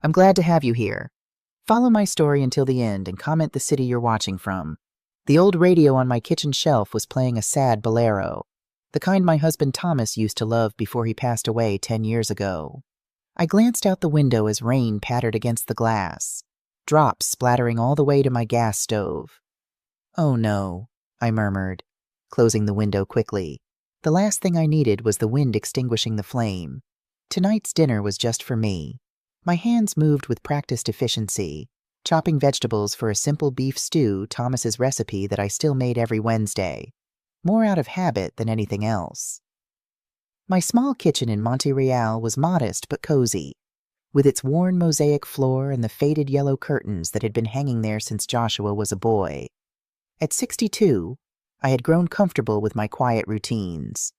I'm glad to have you here. Follow my story until the end and comment the city you're watching from. The old radio on my kitchen shelf was playing a sad bolero, the kind my husband Thomas used to love before he passed away 10 years ago. I glanced out the window as rain pattered against the glass, drops splattering all the way to my gas stove. Oh no, I murmured, closing the window quickly. The last thing I needed was the wind extinguishing the flame. Tonight's dinner was just for me. My hands moved with practiced efficiency, chopping vegetables for a simple beef stew, Thomas's recipe that I still made every Wednesday, more out of habit than anything else. My small kitchen in Montreal was modest but cozy, with its worn mosaic floor and the faded yellow curtains that had been hanging there since Joshua was a boy. At 62, I had grown comfortable with my quiet routines.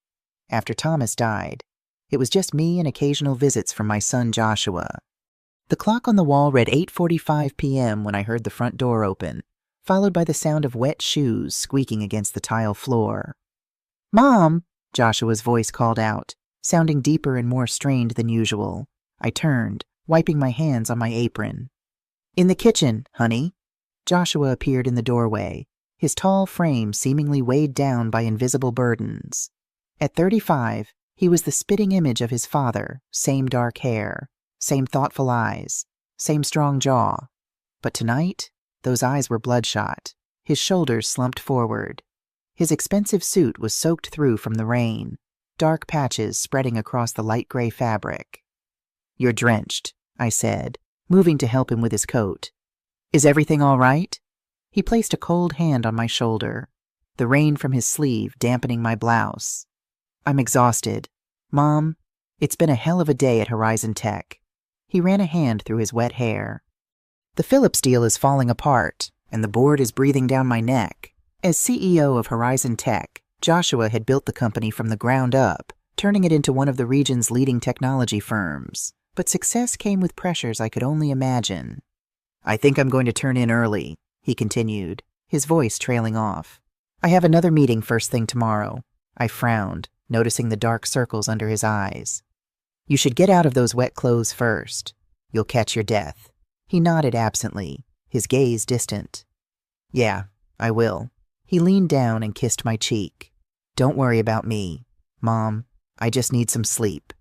After Thomas died, it was just me and occasional visits from my son Joshua. The clock on the wall read 8:45 p.m. when I heard the front door open, followed by the sound of wet shoes squeaking against the tile floor. "Mom!" Joshua's voice called out, sounding deeper and more strained than usual. I turned, wiping my hands on my apron. "In the kitchen, honey." Joshua appeared in the doorway, his tall frame seemingly weighed down by invisible burdens. At 35, he was the spitting image of his father, same dark hair, same thoughtful eyes, same strong jaw. But tonight, those eyes were bloodshot, his shoulders slumped forward. His expensive suit was soaked through from the rain, dark patches spreading across the light gray fabric. "You're drenched," I said, moving to help him with his coat. "Is everything all right?" He placed a cold hand on my shoulder, the rain from his sleeve dampening my blouse. "I'm exhausted. Mom, it's been a hell of a day at Horizon Tech." He ran a hand through his wet hair. "The Phillips deal is falling apart, and the board is breathing down my neck." As CEO of Horizon Tech, Joshua had built the company from the ground up, turning it into one of the region's leading technology firms. But success came with pressures I could only imagine. "I think I'm going to turn in early," he continued, his voice trailing off. "I have another meeting first thing tomorrow." I frowned, noticing the dark circles under his eyes. "You should get out of those wet clothes first. You'll catch your death." He nodded absently, his gaze distant. "Yeah, I will." He leaned down and kissed my cheek. "Don't worry about me, Mom. I just need some sleep."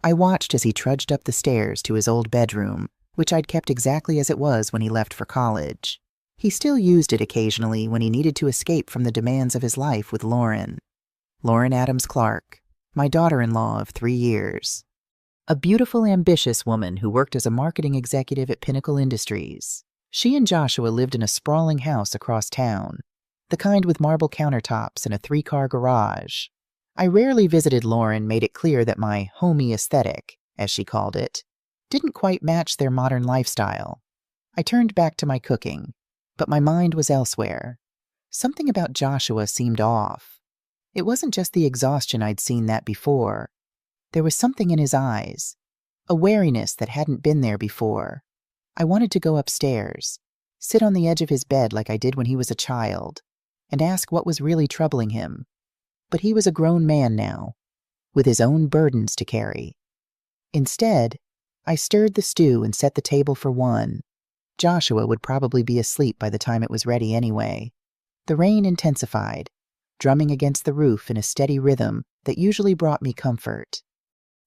I watched as he trudged up the stairs to his old bedroom, which I'd kept exactly as it was when he left for college. He still used it occasionally when he needed to escape from the demands of his life with Lauren Adams Clark, my daughter-in-law of 3 years. A beautiful, ambitious woman who worked as a marketing executive at Pinnacle Industries. She and Joshua lived in a sprawling house across town, the kind with marble countertops and a 3-car garage. I rarely visited Lauren made it clear that my homey aesthetic, as she called it, didn't quite match their modern lifestyle. I turned back to my cooking, but my mind was elsewhere. Something about Joshua seemed off. It wasn't just the exhaustion I'd seen that before. There was something in his eyes, a wariness that hadn't been there before. I wanted to go upstairs, sit on the edge of his bed like I did when he was a child, and ask what was really troubling him. But he was a grown man now, with his own burdens to carry. Instead, I stirred the stew and set the table for one. Joshua would probably be asleep by the time it was ready anyway. The rain intensified, drumming against the roof in a steady rhythm that usually brought me comfort.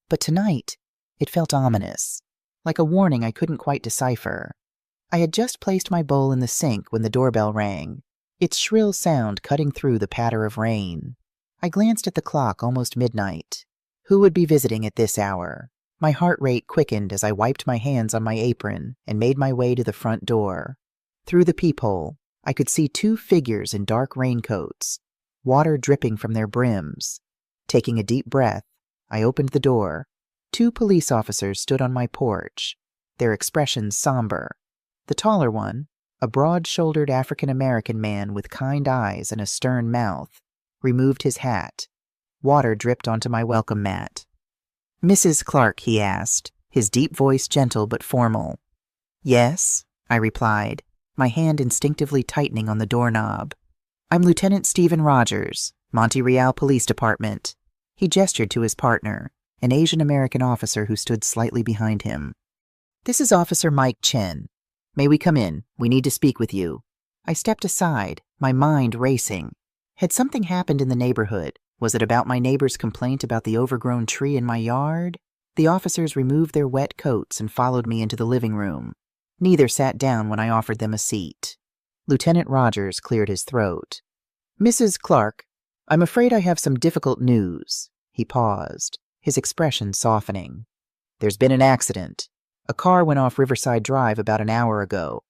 But tonight, it felt ominous, like a warning I couldn't quite decipher. I had just placed my bowl in the sink when the doorbell rang, its shrill sound cutting through the patter of rain. I glanced at the clock, almost midnight. Who would be visiting at this hour? My heart rate quickened as I wiped my hands on my apron and made my way to the front door. Through the peephole, I could see 2 figures in dark raincoats, water dripping from their brims. Taking a deep breath, I opened the door. 2 police officers stood on my porch, their expressions somber. The taller one, a broad-shouldered African-American man with kind eyes and a stern mouth, removed his hat. Water dripped onto my welcome mat. "Mrs. Clark," he asked, his deep voice gentle but formal. "Yes," I replied, my hand instinctively tightening on the doorknob. "I'm Lieutenant Stephen Rogers, Montreal Police Department." He gestured to his partner, an Asian-American officer who stood slightly behind him. This is Officer Mike Chen. May we come in? We need to speak with you. I stepped aside, my mind racing. Had something happened in the neighborhood? Was it about my neighbor's complaint about the overgrown tree in my yard? The officers removed their wet coats and followed me into the living room. Neither sat down when I offered them a seat. Lieutenant Rogers cleared his throat. Mrs. Clark, I'm afraid I have some difficult news. He paused, his expression softening. There's been an accident. A car went off Riverside Drive about an hour ago,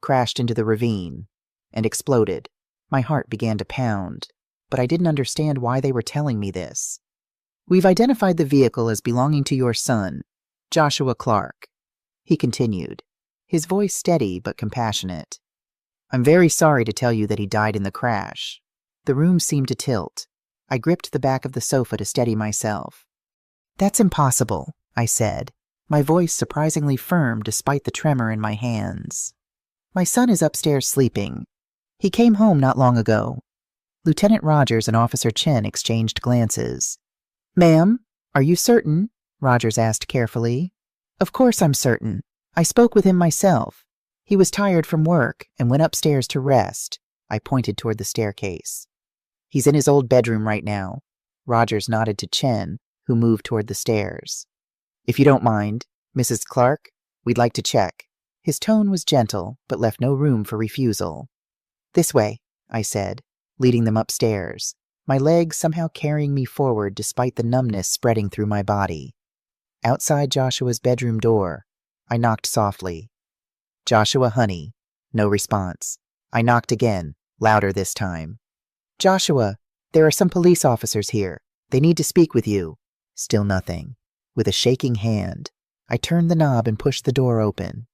crashed into the ravine, and exploded. My heart began to pound, but I didn't understand why they were telling me this. We've identified the vehicle as belonging to your son, Joshua Clark. He continued, his voice steady but compassionate. I'm very sorry to tell you that he died in the crash. The room seemed to tilt. I gripped the back of the sofa to steady myself. That's impossible, I said, my voice surprisingly firm despite the tremor in my hands. My son is upstairs sleeping. He came home not long ago. Lieutenant Rogers and Officer Chen exchanged glances. Ma'am, are you certain? Rogers asked carefully. Of course I'm certain. I spoke with him myself. He was tired from work and went upstairs to rest. I pointed toward the staircase. He's in his old bedroom right now. Rogers nodded to Chen, who moved toward the stairs. If you don't mind, Mrs. Clark, we'd like to check. His tone was gentle, but left no room for refusal. This way, I said, leading them upstairs, my legs somehow carrying me forward despite the numbness spreading through my body. Outside Joshua's bedroom door, I knocked softly. Joshua, honey. No response. I knocked again, louder this time. Joshua, there are some police officers here. They need to speak with you. Still nothing. With a shaking hand, I turned the knob and pushed the door open.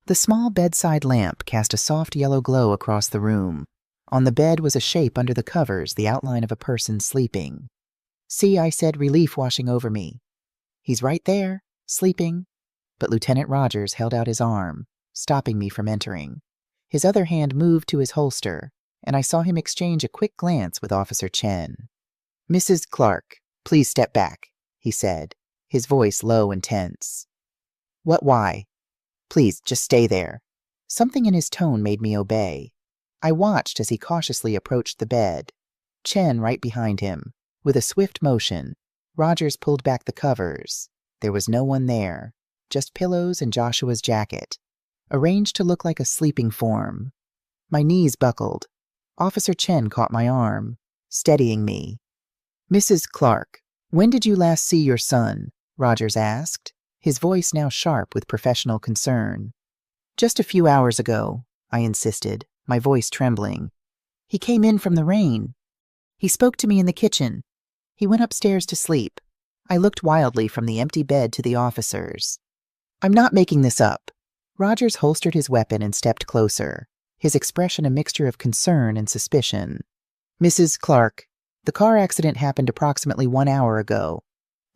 The small bedside lamp cast a soft yellow glow across the room. On the bed was a shape under the covers, the outline of a person sleeping. See, I said, relief washing over me. He's right there, sleeping. But Lieutenant Rogers held out his arm, stopping me from entering. His other hand moved to his holster, and I saw him exchange a quick glance with Officer Chen. Mrs. Clark, please step back, he said, his voice low and tense. What, why? Please, just stay there. Something in his tone made me obey. I watched as he cautiously approached the bed, Chen right behind him. With a swift motion, Rogers pulled back the covers. There was no one there, just pillows and Joshua's jacket, arranged to look like a sleeping form. My knees buckled. Officer Chen caught my arm, steadying me. Mrs. Clark, when did you last see your son? Rogers asked, his voice now sharp with professional concern. Just a few hours ago, I insisted, my voice trembling. He came in from the rain. He spoke to me in the kitchen. He went upstairs to sleep. I looked wildly from the empty bed to the officers. I'm not making this up. Rogers holstered his weapon and stepped closer, his expression a mixture of concern and suspicion. Mrs. Clark, the car accident happened approximately 1 hour ago.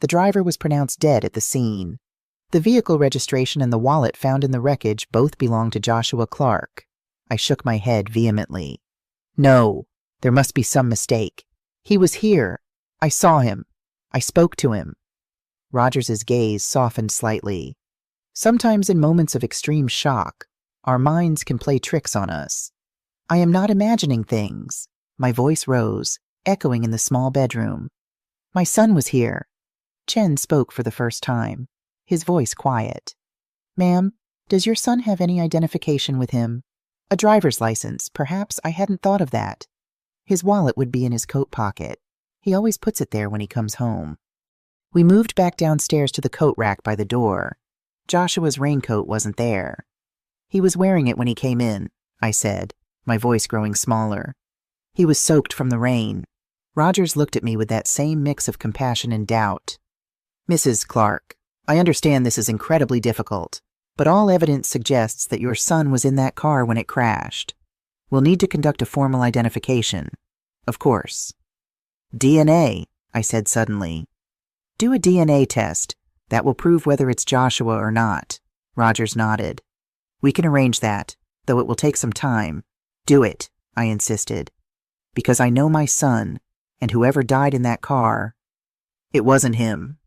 The driver was pronounced dead at the scene. The vehicle registration and the wallet found in the wreckage both belonged to Joshua Clark. I shook my head vehemently. No, there must be some mistake. He was here. I saw him. I spoke to him. Rogers's gaze softened slightly. Sometimes in moments of extreme shock, our minds can play tricks on us. I am not imagining things. My voice rose, echoing in the small bedroom. My son was here. Chen spoke for the first time, his voice quiet. Ma'am, does your son have any identification with him? A driver's license, perhaps. I hadn't thought of that. His wallet would be in his coat pocket. He always puts it there when he comes home. We moved back downstairs to the coat rack by the door. Joshua's raincoat wasn't there. He was wearing it when he came in, I said, my voice growing smaller. He was soaked from the rain. Rogers looked at me with that same mix of compassion and doubt. Mrs. Clark, I understand this is incredibly difficult, but all evidence suggests that your son was in that car when it crashed. We'll need to conduct a formal identification. Of course. DNA, I said suddenly. Do a DNA test. That will prove whether it's Joshua or not. Rogers nodded. We can arrange that, though it will take some time. Do it, I insisted. Because I know my son, and whoever died in that car, it wasn't him.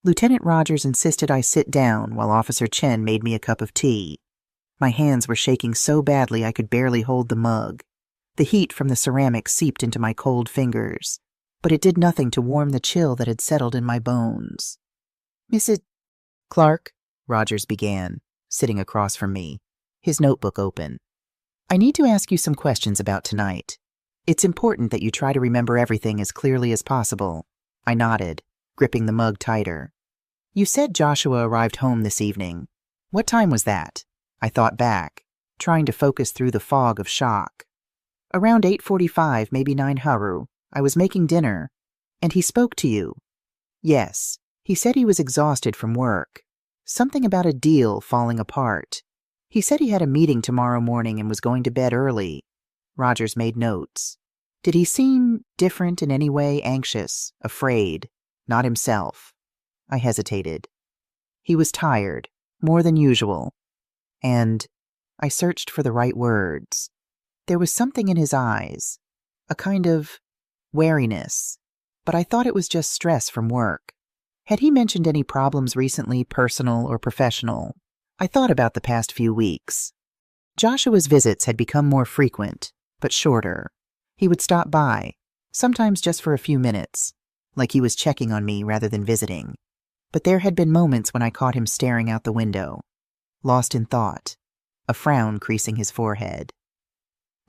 Lieutenant Rogers insisted I sit down while Officer Chen made me a cup of tea. My hands were shaking so badly I could barely hold the mug. The heat from the ceramic seeped into my cold fingers, but it did nothing to warm the chill that had settled in my bones. "Mrs. Clark," Rogers began, sitting across from me, his notebook open. "I need to ask you some questions about tonight. It's important that you try to remember everything as clearly as possible." I nodded, gripping the mug tighter. "You said Joshua arrived home this evening. What time was that?" I thought back, trying to focus through the fog of shock. "Around 8:45, maybe 9 Haru. I was making dinner. And he spoke to you." "Yes. He said he was exhausted from work. Something about a deal falling apart. He said he had a meeting tomorrow morning and was going to bed early." Rogers made notes. "Did he seem different in any way, anxious, afraid, not himself?" I hesitated. "He was tired, more than usual. And," I searched for the right words, "there was something in his eyes, a kind of wariness, but I thought it was just stress from work. Had he mentioned any problems recently, personal or professional?" I thought about the past few weeks. Joshua's visits had become more frequent, but shorter. He would stop by, sometimes just for a few minutes, like he was checking on me rather than visiting. But there had been moments when I caught him staring out the window, lost in thought, a frown creasing his forehead.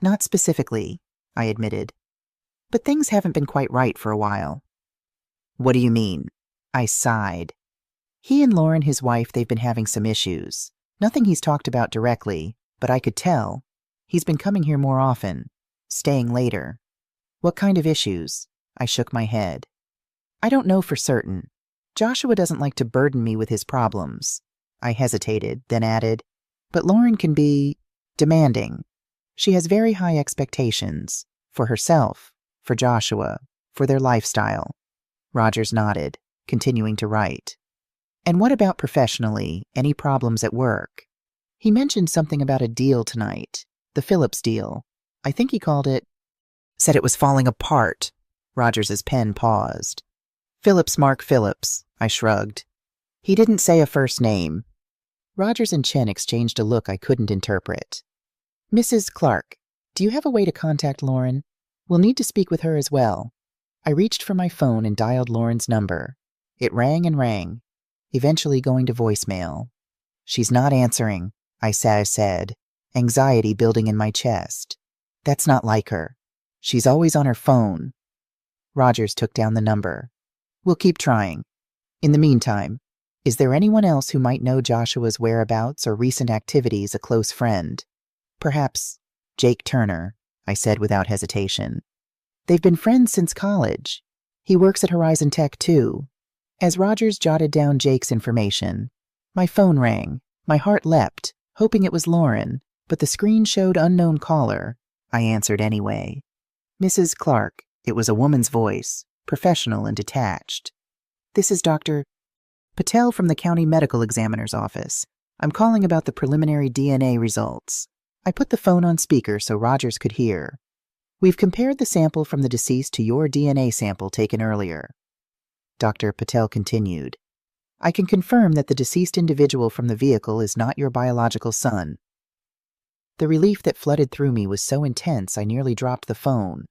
"Not specifically," I admitted. "But things haven't been quite right for a while." "What do you mean?" I sighed. "He and Lauren, his wife, they've been having some issues. Nothing he's talked about directly, but I could tell. He's been coming here more often, staying later." "What kind of issues?" I shook my head. "I don't know for certain. Joshua doesn't like to burden me with his problems." I hesitated, then added, "But Lauren can be demanding. She has very high expectations, for herself, for Joshua, for their lifestyle." Rogers nodded, continuing to write. "And what about professionally? Any problems at work?" "He mentioned something about a deal tonight, the Phillips deal. I think he called it—" "Said it was falling apart." Rogers's pen paused. "Phillips, Mark Phillips," I shrugged. "He didn't say a first name." Rogers and Chen exchanged a look I couldn't interpret. "Mrs. Clark, do you have a way to contact Lauren? We'll need to speak with her as well." I reached for my phone and dialed Lauren's number. It rang and rang, eventually going to voicemail. "She's not answering," I said, anxiety building in my chest. "That's not like her. She's always on her phone." Rogers took down the number. "We'll keep trying. In the meantime, is there anyone else who might know Joshua's whereabouts or recent activities, a close friend?" "Perhaps Jake Turner," I said without hesitation. "They've been friends since college. He works at Horizon Tech too." As Rogers jotted down Jake's information, my phone rang. My heart leapt, hoping it was Lauren, but the screen showed unknown caller. I answered anyway. "Mrs. Clark." It was a woman's voice, professional and detached. "This is Dr. Patel from the County Medical Examiner's office. I'm calling about the preliminary DNA results." I put the phone on speaker so Rogers could hear. "We've compared the sample from the deceased to your DNA sample taken earlier." Dr. Patel continued. "I can confirm that the deceased individual from the vehicle is not your biological son." The relief that flooded through me was so intense I nearly dropped the phone.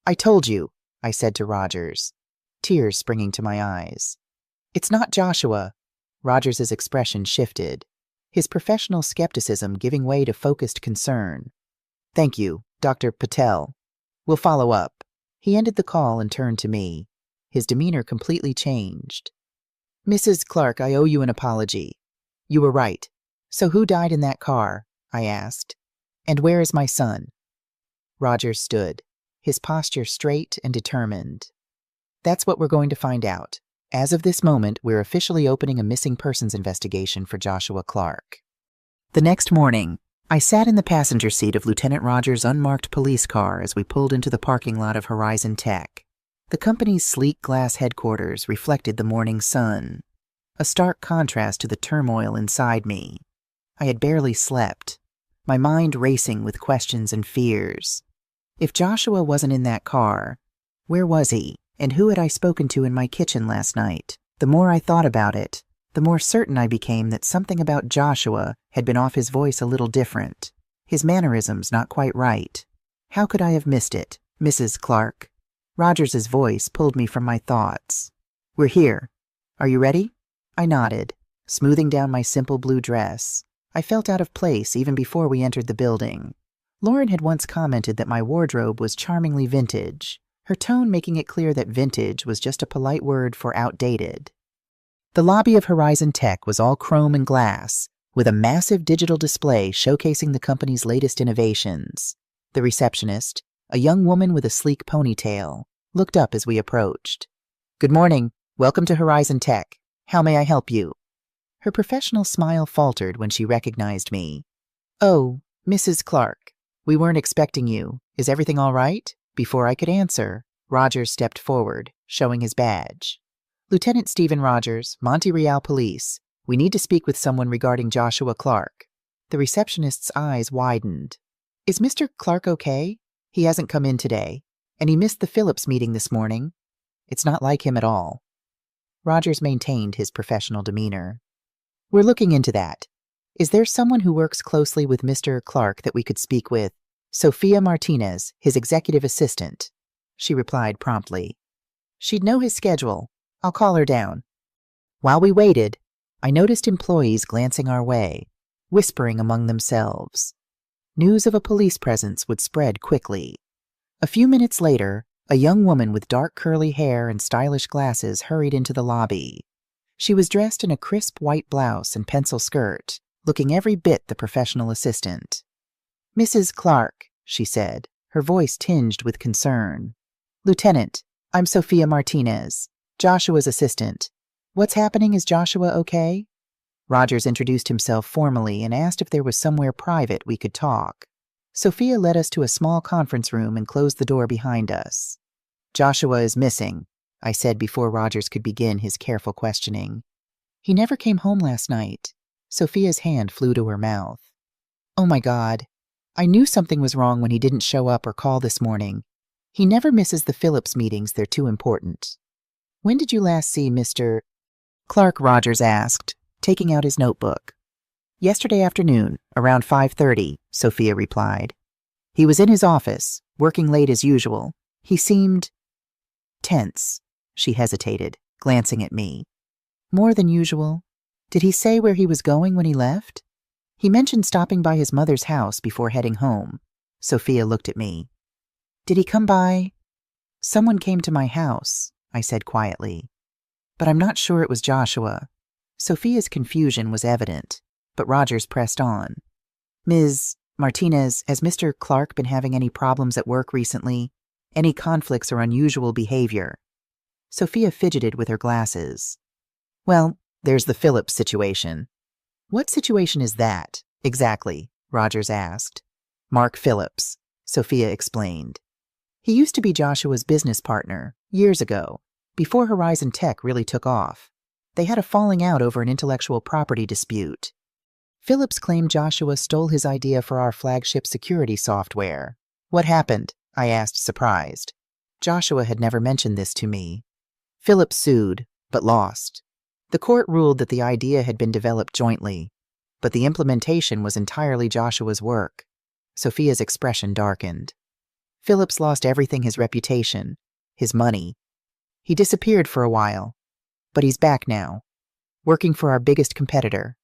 "I told you," I said to Rogers, tears springing to my eyes. "It's not Joshua." Rogers's expression shifted, his professional skepticism giving way to focused concern. "Thank you, Dr. Patel. We'll follow up." He ended the call and turned to me. His demeanor completely changed. "Mrs. Clark, I owe you an apology. You were right. So who died in that car?" I asked. "And where is my son?" Rogers stood, his posture straight and determined. "That's what we're going to find out. As of this moment, we're officially opening a missing persons investigation for Joshua Clark." The next morning, I sat in the passenger seat of Lieutenant Rogers' unmarked police car as we pulled into the parking lot of Horizon Tech. The company's sleek glass headquarters reflected the morning sun, a stark contrast to the turmoil inside me. I had barely slept, my mind racing with questions and fears. If Joshua wasn't in that car, where was he, and who had I spoken to in my kitchen last night? The more I thought about it, the more certain I became that something about Joshua had been off, his voice a little different, his mannerisms not quite right. How could I have missed it, Mrs. Clark? Rogers's voice pulled me from my thoughts. We're here. Are you ready? I nodded, smoothing down my simple blue dress. I felt out of place even before we entered the building. Lauren had once commented that my wardrobe was charmingly vintage, her tone making it clear that vintage was just a polite word for outdated. The lobby of Horizon Tech was all chrome and glass, with a massive digital display showcasing the company's latest innovations. The receptionist, a young woman with a sleek ponytail, looked up as we approached. Good morning. Welcome to Horizon Tech. How may I help you? Her professional smile faltered when she recognized me. Oh, Mrs. Clark. We weren't expecting you. Is everything all right? Before I could answer, Rogers stepped forward, showing his badge. Lieutenant Stephen Rogers, Monte Real Police. We need to speak with someone regarding Joshua Clark. The receptionist's eyes widened. Is Mr. Clark okay? He hasn't come in today, and he missed the Phillips meeting this morning. It's not like him at all. Rogers maintained his professional demeanor. We're looking into that. Is there someone who works closely with Mr. Clark that we could speak with? Sophia Martinez, his executive assistant. She replied promptly. She'd know his schedule. I'll call her down. While we waited, I noticed employees glancing our way, whispering among themselves. News of a police presence would spread quickly. A few minutes later, a young woman with dark curly hair and stylish glasses hurried into the lobby. She was dressed in a crisp white blouse and pencil skirt, looking every bit the professional assistant. Mrs. Clark, she said, her voice tinged with concern. Lieutenant, I'm Sophia Martinez, Joshua's assistant. What's happening? Is Joshua okay? Rogers introduced himself formally and asked if there was somewhere private we could talk. Sophia led us to a small conference room and closed the door behind us. Joshua is missing, I said before Rogers could begin his careful questioning. He never came home last night. Sophia's hand flew to her mouth. Oh my God. I knew something was wrong when he didn't show up or call this morning. He never misses the Phillips meetings, they're too important. When did you last see Mr. Clark? Rogers asked, taking out his notebook. Yesterday afternoon, around 5:30, Sophia replied. He was in his office, working late as usual. He seemed tense. She hesitated, glancing at me. More than usual. Did he say where he was going when he left? He mentioned stopping by his mother's house before heading home. Sophia looked at me. Did he come by? Someone came to my house, I said quietly. But I'm not sure it was Joshua. Sophia's confusion was evident, but Rogers pressed on. Ms. Martinez, has Mr. Clark been having any problems at work recently? Any conflicts or unusual behavior? Sophia fidgeted with her glasses. Well, there's the Phillips situation. What situation is that, exactly? Rogers asked. Mark Phillips, Sophia explained. He used to be Joshua's business partner, years ago, before Horizon Tech really took off. They had a falling out over an intellectual property dispute. Phillips claimed Joshua stole his idea for our flagship security software. What happened? I asked, surprised. Joshua had never mentioned this to me. Phillips sued, but lost. The court ruled that the idea had been developed jointly, but the implementation was entirely Joshua's work. Sophia's expression darkened. Phillips lost everything, his reputation, his money. He disappeared for a while, but he's back now, working for our biggest competitor,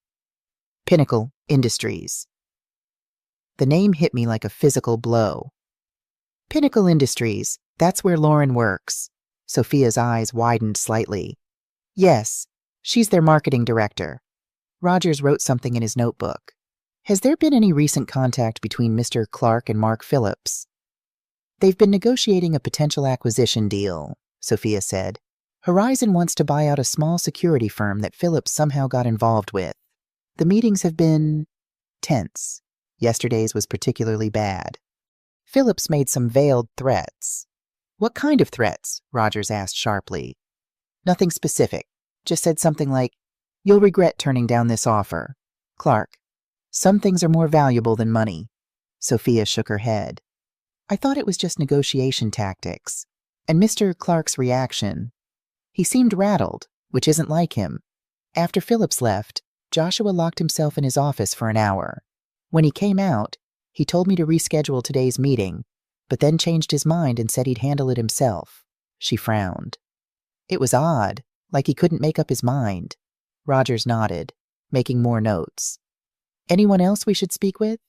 Pinnacle Industries. The name hit me like a physical blow. Pinnacle Industries, that's where Lauren works. Sophia's eyes widened slightly. Yes, she's their marketing director. Rogers wrote something in his notebook. Has there been any recent contact between Mr. Clark and Mark Phillips? They've been negotiating a potential acquisition deal, Sophia said. Horizon wants to buy out a small security firm that Phillips somehow got involved with. The meetings have been tense. Yesterday's was particularly bad. Phillips made some veiled threats. What kind of threats? Rogers asked sharply. Nothing specific. Just said something like, you'll regret turning down this offer. Clark, some things are more valuable than money. Sophia shook her head. I thought it was just negotiation tactics. And Mr. Clark's reaction. He seemed rattled, which isn't like him. After Phillips left, Joshua locked himself in his office for an hour. When he came out, he told me to reschedule today's meeting, but then changed his mind and said he'd handle it himself. She frowned. It was odd, like he couldn't make up his mind. Rogers nodded, making more notes. Anyone else we should speak with?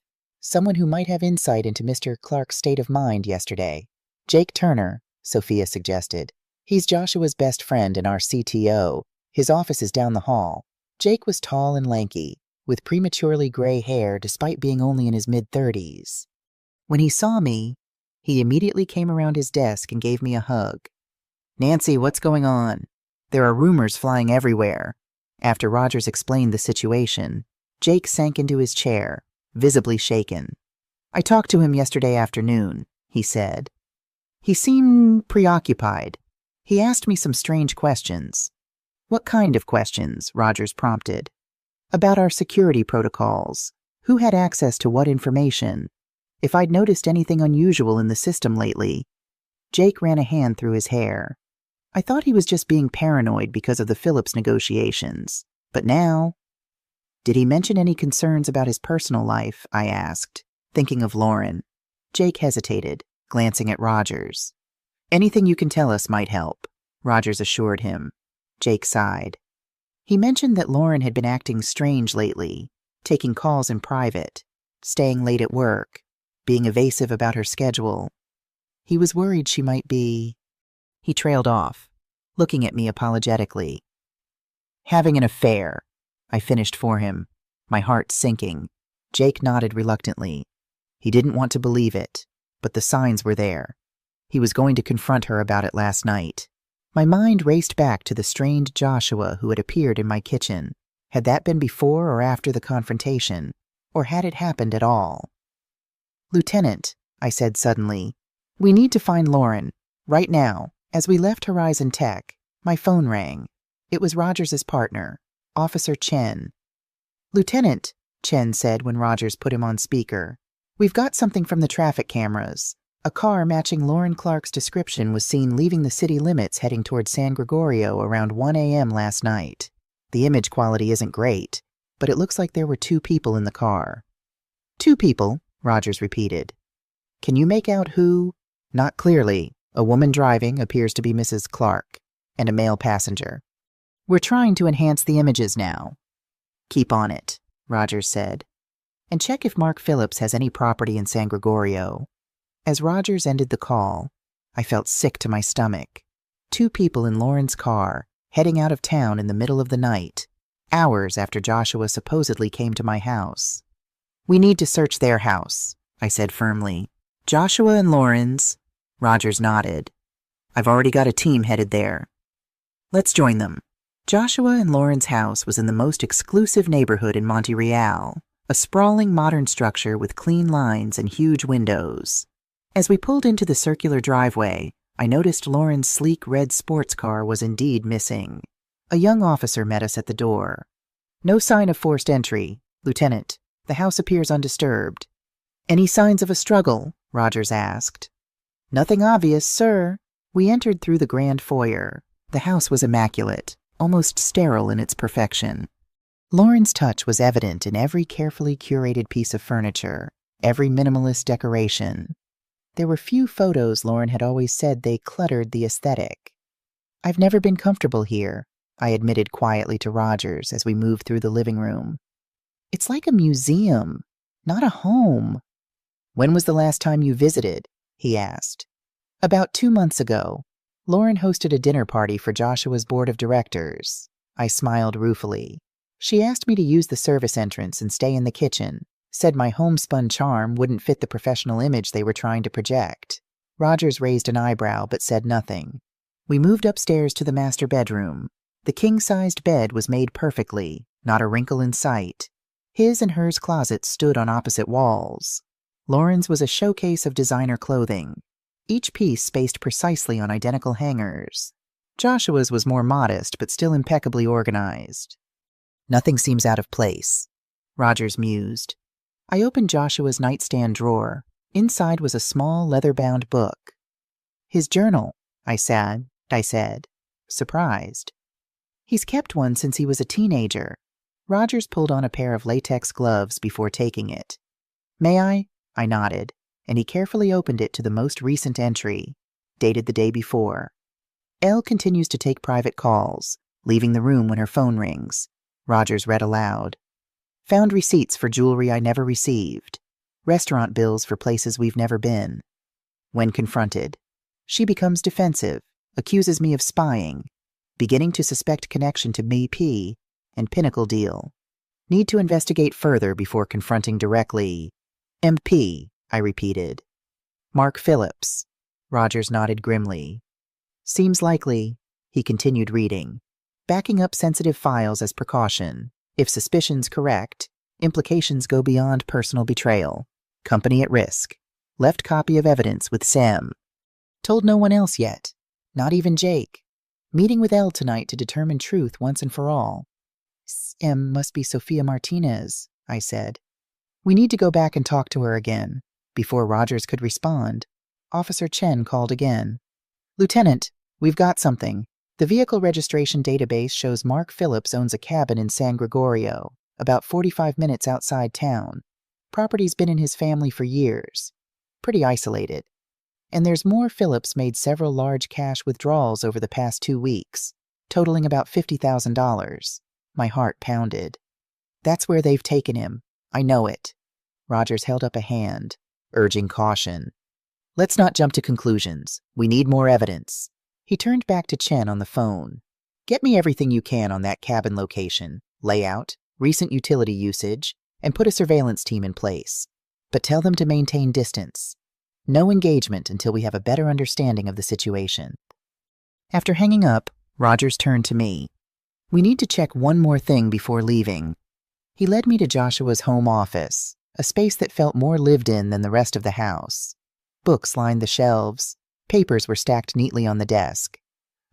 Someone who might have insight into Mr. Clark's state of mind yesterday. Jake Turner, Sophia suggested. He's Joshua's best friend and our CTO. His office is down the hall. Jake was tall and lanky, with prematurely gray hair despite being only in his mid-30s. When he saw me, he immediately came around his desk and gave me a hug. Nancy, what's going on? There are rumors flying everywhere. After Rogers explained the situation, Jake sank into his chair, visibly shaken. I talked to him yesterday afternoon, he said. He seemed preoccupied. He asked me some strange questions. What kind of questions? Rogers prompted. About our security protocols. Who had access to what information? If I'd noticed anything unusual in the system lately. Jake ran a hand through his hair. I thought he was just being paranoid because of the Phillips negotiations. But now... Did he mention any concerns about his personal life? I asked, thinking of Lauren. Jake hesitated, glancing at Rogers. Anything you can tell us might help, Rogers assured him. Jake sighed. He mentioned that Lauren had been acting strange lately, taking calls in private, staying late at work, being evasive about her schedule. He was worried she might be... He trailed off, looking at me apologetically. Having an affair, I finished for him, my heart sinking. Jake nodded reluctantly. He didn't want to believe it, but the signs were there. He was going to confront her about it last night. My mind raced back to the strained Joshua who had appeared in my kitchen. Had that been before or after the confrontation, or had it happened at all? Lieutenant, I said suddenly, we need to find Lauren, right now. As we left Horizon Tech, my phone rang. It was Rogers' partner, Officer Chen. Lieutenant, Chen said when Rogers put him on speaker, we've got something from the traffic cameras. A car matching Lauren Clark's description was seen leaving the city limits heading toward San Gregorio around 1 a.m. last night. The image quality isn't great, but it looks like there were 2 people in the car. 2 people, Rogers repeated. Can you make out who? Not clearly. A woman driving appears to be Mrs. Clark, and a male passenger. We're trying to enhance the images now. Keep on it, Rogers said. And check if Mark Phillips has any property in San Gregorio. As Rogers ended the call, I felt sick to my stomach. 2 people in Lauren's car, heading out of town in the middle of the night, hours after Joshua supposedly came to my house. We need to search their house, I said firmly. Joshua and Lauren's... Rogers nodded. I've already got a team headed there. Let's join them. Joshua and Lauren's house was in the most exclusive neighborhood in Monte Real, a sprawling modern structure with clean lines and huge windows. As we pulled into the circular driveway, I noticed Lauren's sleek red sports car was indeed missing. A young officer met us at the door. No sign of forced entry, Lieutenant. The house appears undisturbed. Any signs of a struggle? Rogers asked. Nothing obvious, sir. We entered through the grand foyer. The house was immaculate, almost sterile in its perfection. Lauren's touch was evident in every carefully curated piece of furniture, every minimalist decoration. There were few photos Lauren had always said they cluttered the aesthetic. I've never been comfortable here, I admitted quietly to Rogers as we moved through the living room. It's like a museum, not a home. When was the last time you visited? He asked. About 2 months ago. Lauren hosted a dinner party for Joshua's board of directors. I smiled ruefully. She asked me to use the service entrance and stay in the kitchen, said my homespun charm wouldn't fit the professional image they were trying to project. Rogers raised an eyebrow but said nothing. We moved upstairs to the master bedroom. The king-sized bed was made perfectly, not a wrinkle in sight. His and hers closets stood on opposite walls. Lauren's was a showcase of designer clothing, each piece spaced precisely on identical hangers. Joshua's was more modest but still impeccably organized. Nothing seems out of place, Rogers mused. I opened Joshua's nightstand drawer. Inside was a small leather-bound book. His journal, I said, surprised. He's kept one since he was a teenager. Rogers pulled on a pair of latex gloves before taking it. May I? I nodded, and he carefully opened it to the most recent entry, dated the day before. Elle continues to take private calls, leaving the room when her phone rings. Rogers read aloud. Found receipts for jewelry I never received. Restaurant bills for places we've never been. When confronted, she becomes defensive, accuses me of spying, beginning to suspect connection to MP and Pinnacle deal. Need to investigate further before confronting directly. MP, I repeated. Mark Phillips. Rogers nodded grimly. Seems likely, he continued reading. Backing up sensitive files as precaution. If suspicion's correct, implications go beyond personal betrayal. Company at risk. Left copy of evidence with Sam. Told no one else yet. Not even Jake. Meeting with Elle tonight to determine truth once and for all. Sam must be Sophia Martinez, I said. We need to go back and talk to her again. Before Rogers could respond, Officer Chen called again. Lieutenant, we've got something. The vehicle registration database shows Mark Phillips owns a cabin in San Gregorio, about 45 minutes outside town. Property's been in his family for years. Pretty isolated. And there's more. Phillips made several large cash withdrawals over the past 2 weeks, totaling about $50,000. My heart pounded. That's where they've taken him. I know it. Rogers held up a hand, urging caution. Let's not jump to conclusions. We need more evidence. He turned back to Chen on the phone. Get me everything you can on that cabin location, layout, recent utility usage, and put a surveillance team in place. But tell them to maintain distance. No engagement until we have a better understanding of the situation. After hanging up, Rogers turned to me. We need to check one more thing before leaving. He led me to Joshua's home office, a space that felt more lived in than the rest of the house. Books lined the shelves. Papers were stacked neatly on the desk.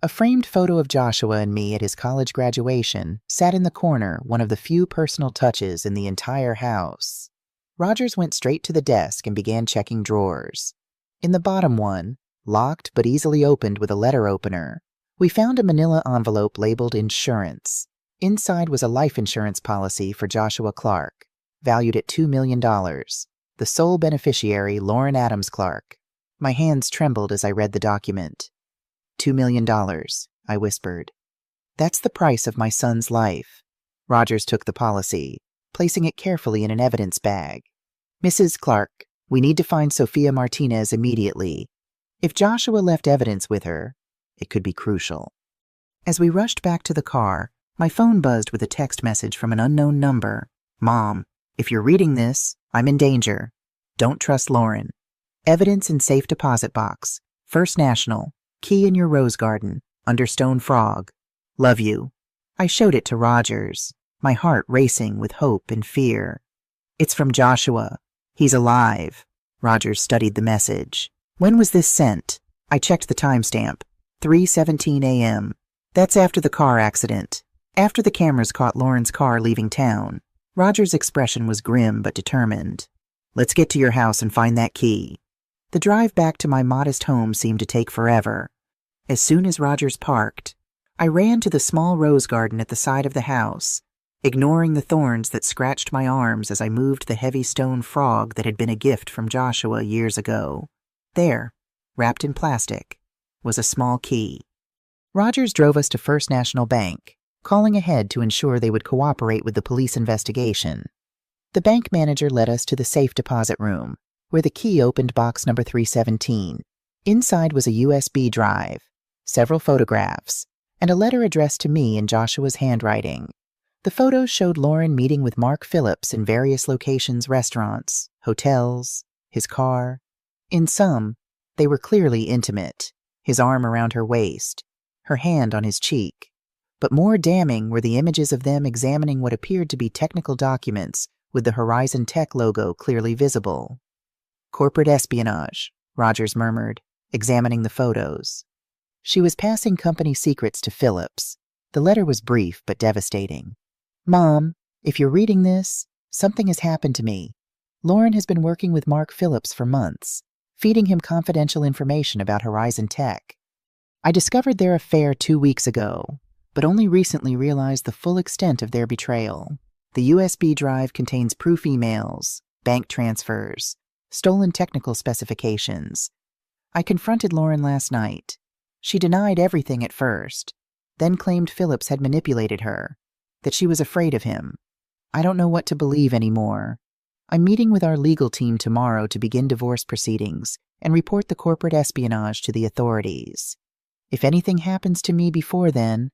A framed photo of Joshua and me at his college graduation sat in the corner, one of the few personal touches in the entire house. Rogers went straight to the desk and began checking drawers. In the bottom one, locked but easily opened with a letter opener, we found a manila envelope labeled insurance. Inside was a life insurance policy for Joshua Clark, valued at $2 million. The sole beneficiary, Lauren Adams Clark. My hands trembled as I read the document. $2 million, I whispered. That's the price of my son's life. Rogers took the policy, placing it carefully in an evidence bag. Mrs. Clark, we need to find Sophia Martinez immediately. If Joshua left evidence with her, it could be crucial. As we rushed back to the car, my phone buzzed with a text message from an unknown number. Mom, if you're reading this, I'm in danger. Don't trust Lauren. Evidence in safe deposit box. First National. Key in your rose garden. Under Stone Frog. Love you. I showed it to Rogers, my heart racing with hope and fear. It's from Joshua. He's alive. Rogers studied the message. When was this sent? I checked the timestamp. 3:17 a.m. That's after the car accident. After the cameras caught Lauren's car leaving town. Rogers' expression was grim but determined. Let's get to your house and find that key. The drive back to my modest home seemed to take forever. As soon as Rogers parked, I ran to the small rose garden at the side of the house, ignoring the thorns that scratched my arms as I moved the heavy stone frog that had been a gift from Joshua years ago. There, wrapped in plastic, was a small key. Rogers drove us to First National Bank, calling ahead to ensure they would cooperate with the police investigation. The bank manager led us to the safe deposit room, where the key opened box number 317. Inside was a USB drive, several photographs, and a letter addressed to me in Joshua's handwriting. The photos showed Lauren meeting with Mark Phillips in various locations, restaurants, hotels, his car. In some, they were clearly intimate, his arm around her waist, her hand on his cheek. But more damning were the images of them examining what appeared to be technical documents with the Horizon Tech logo clearly visible. Corporate espionage, Rogers murmured, examining the photos. She was passing company secrets to Phillips. The letter was brief but devastating. Mom, if you're reading this, something has happened to me. Lauren has been working with Mark Phillips for months, feeding him confidential information about Horizon Tech. I discovered their affair 2 weeks ago. but only recently realized the full extent of their betrayal. The USB drive contains proof emails, bank transfers, stolen technical specifications. I confronted Lauren last night. She denied everything at first, then claimed Phillips had manipulated her, that she was afraid of him. I don't know what to believe anymore. I'm meeting with our legal team tomorrow to begin divorce proceedings and report the corporate espionage to the authorities. If anything happens to me before then,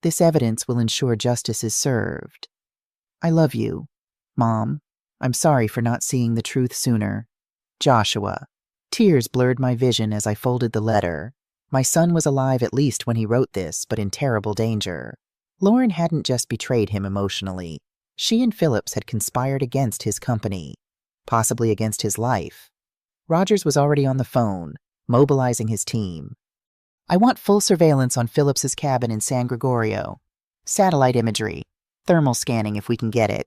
this evidence will ensure justice is served. I love you, Mom. I'm sorry for not seeing the truth sooner. Joshua. Tears blurred my vision as I folded the letter. My son was alive at least when he wrote this, but in terrible danger. Lauren hadn't just betrayed him emotionally. She and Phillips had conspired against his company, possibly against his life. Rogers was already on the phone, mobilizing his team. I want full surveillance on Phillips's cabin in San Gregorio. Satellite imagery, thermal scanning if we can get it,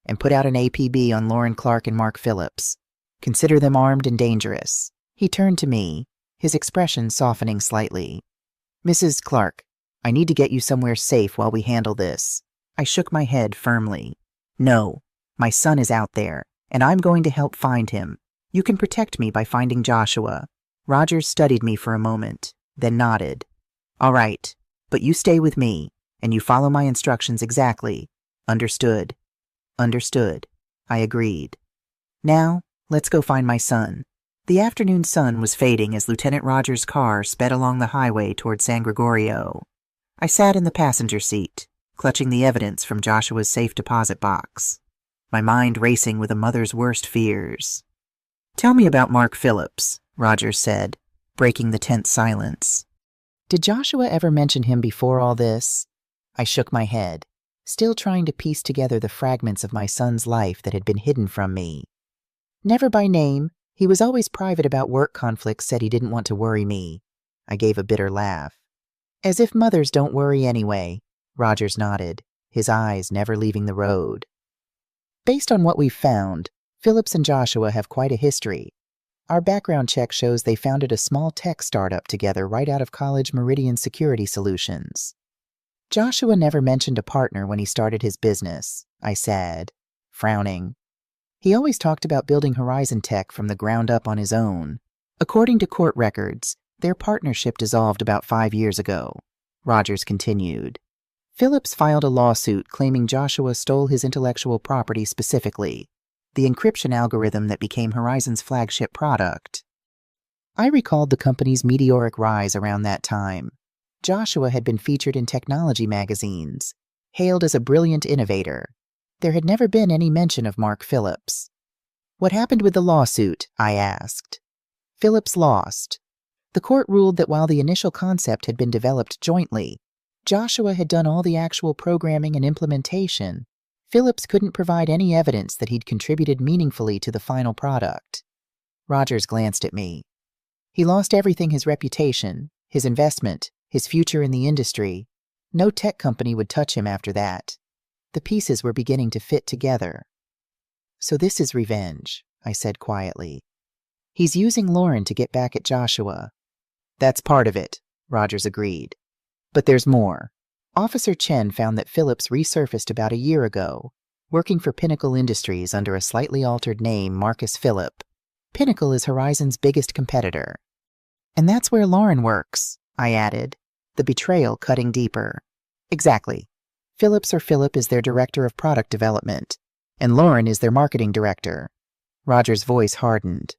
and put out an APB on Lauren Clark and Mark Phillips. Consider them armed and dangerous. He turned to me, his expression softening slightly. Mrs. Clark, I need to get you somewhere safe while we handle this. I shook my head firmly. No, my son is out there, and I'm going to help find him. You can protect me by finding Joshua. Rogers studied me for a moment, then nodded. All right, but you stay with me, and you follow my instructions exactly. Understood. Understood. I agreed. Now, let's go find my son. The afternoon sun was fading as Lieutenant Rogers' car sped along the highway toward San Gregorio. I sat in the passenger seat, clutching the evidence from Joshua's safe deposit box, my mind racing with a mother's worst fears. Tell me about Mark Phillips, Rogers said, breaking the tense silence. Did Joshua ever mention him before all this? I shook my head, still trying to piece together the fragments of my son's life that had been hidden from me. Never by name. He was always private about work conflicts, said he didn't want to worry me. I gave a bitter laugh. As if mothers don't worry anyway, Rogers nodded, his eyes never leaving the road. Based on what we've found, Phillips and Joshua have quite a history. Our background check shows they founded a small tech startup together right out of college, Meridian Security Solutions. Joshua never mentioned a partner when he started his business, I said, frowning. He always talked about building Horizon Tech from the ground up on his own. According to court records, their partnership dissolved about 5 years ago. Rogers continued. Phillips filed a lawsuit claiming Joshua stole his intellectual property, specifically the encryption algorithm that became Horizon's flagship product. I recalled the company's meteoric rise around that time. Joshua had been featured in technology magazines, hailed as a brilliant innovator. There had never been any mention of Mark Phillips. What happened with the lawsuit? I asked. Phillips lost. The court ruled that while the initial concept had been developed jointly, Joshua had done all the actual programming and implementation. Phillips couldn't provide any evidence that he'd contributed meaningfully to the final product. Rogers glanced at me. He lost everything: his reputation, his investment, his future in the industry. No tech company would touch him after that. The pieces were beginning to fit together. So this is revenge, I said quietly. He's using Lauren to get back at Joshua. That's part of it, Rogers agreed. But there's more. Officer Chen found that Phillips resurfaced about a year ago, working for Pinnacle Industries under a slightly altered name, Marcus Phillip. Pinnacle is Horizon's biggest competitor. And that's where Lauren works, I added, the betrayal cutting deeper. Exactly. Phillips or Phillip is their director of product development, and Lauren is their marketing director. Rogers' voice hardened.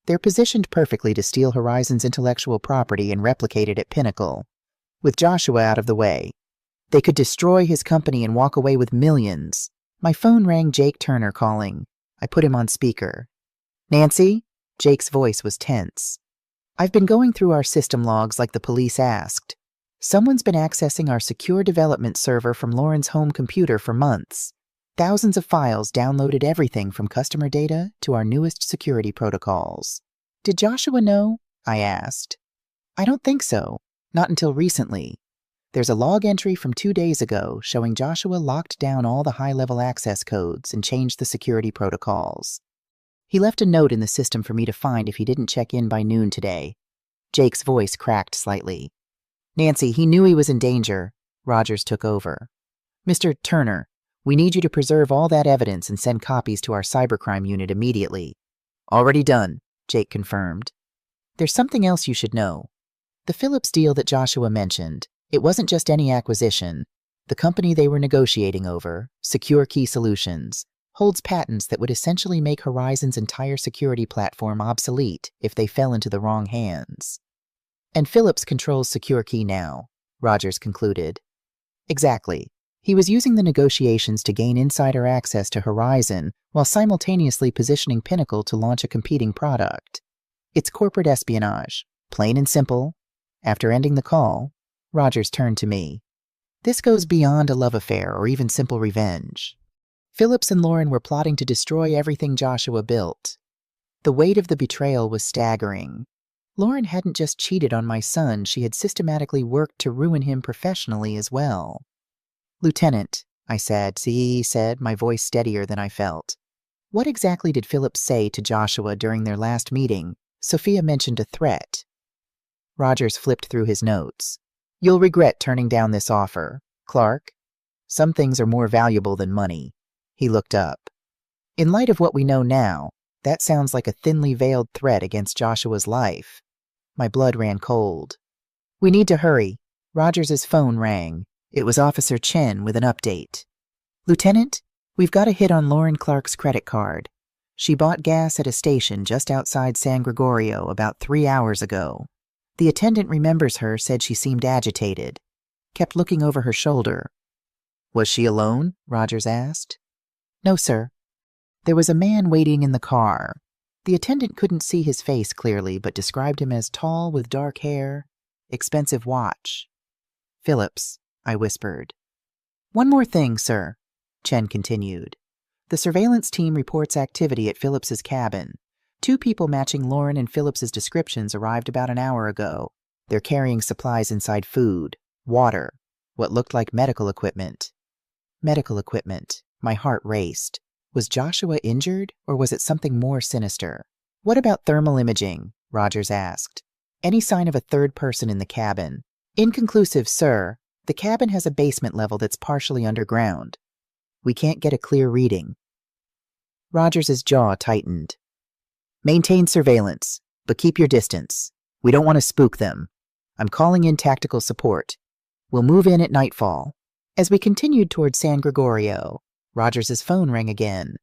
They're positioned perfectly to steal Horizon's intellectual property and replicate it at Pinnacle. With Joshua out of the way, they could destroy his company and walk away with millions. My phone rang. Jake Turner calling. I put him on speaker. Nancy? Jake's voice was tense. I've been going through our system logs like the police asked. Someone's been accessing our secure development server from Lauren's home computer for months. Thousands of files downloaded, everything from customer data to our newest security protocols. Did Joshua know? I asked. I don't think so. Not until recently. There's a log entry from 2 days ago showing Joshua locked down all the high-level access codes and changed the security protocols. He left a note in the system for me to find if he didn't check in by noon today. Jake's voice cracked slightly. Nancy, he knew he was in danger. Rogers took over. Mr. Turner, we need you to preserve all that evidence and send copies to our cybercrime unit immediately. Already done, Jake confirmed. There's something else you should know. The Phillips deal that Joshua mentioned, it wasn't just any acquisition. The company they were negotiating over, Secure Key Solutions, holds patents that would essentially make Horizon's entire security platform obsolete if they fell into the wrong hands. And Phillips controls Secure Key now, Rogers concluded. Exactly. He was using the negotiations to gain insider access to Horizon while simultaneously positioning Pinnacle to launch a competing product. It's corporate espionage, plain and simple. After ending the call, Rogers turned to me. This goes beyond a love affair or even simple revenge. Phillips and Lauren were plotting to destroy everything Joshua built. The weight of the betrayal was staggering. Lauren hadn't just cheated on my son, she had systematically worked to ruin him professionally as well. Lieutenant, I said, he said, my voice steadier than I felt. What exactly did Phillips say to Joshua during their last meeting? Sophia mentioned a threat. Rogers flipped through his notes. You'll regret turning down this offer, Clark. Some things are more valuable than money. He looked up. In light of what we know now, that sounds like a thinly veiled threat against Joshua's life. My blood ran cold. We need to hurry. Rogers' phone rang. It was Officer Chen with an update. Lieutenant, we've got a hit on Lauren Clark's credit card. She bought gas at a station just outside San Gregorio about 3 hours ago. The attendant remembers her, said she seemed agitated. Kept looking over her shoulder. Was she alone? Rogers asked. No, sir. There was a man waiting in the car. The attendant couldn't see his face clearly, but described him as tall with dark hair, expensive watch. Phillips, I whispered. One more thing, sir, Chen continued. The surveillance team reports activity at Phillips's cabin. 2 people matching Lauren and Phillips's descriptions arrived about an hour ago. They're carrying supplies inside food, water, what looked like medical equipment. Medical equipment. My heart raced. Was Joshua injured, or was it something more sinister? What about thermal imaging? Rogers asked. Any sign of a third person in the cabin? Inconclusive, sir. The cabin has a basement level that's partially underground. We can't get a clear reading. Rogers' jaw tightened. Maintain surveillance, but keep your distance. We don't want to spook them. I'm calling in tactical support. We'll move in at nightfall. As we continued toward San Gregorio, Rogers' phone rang again.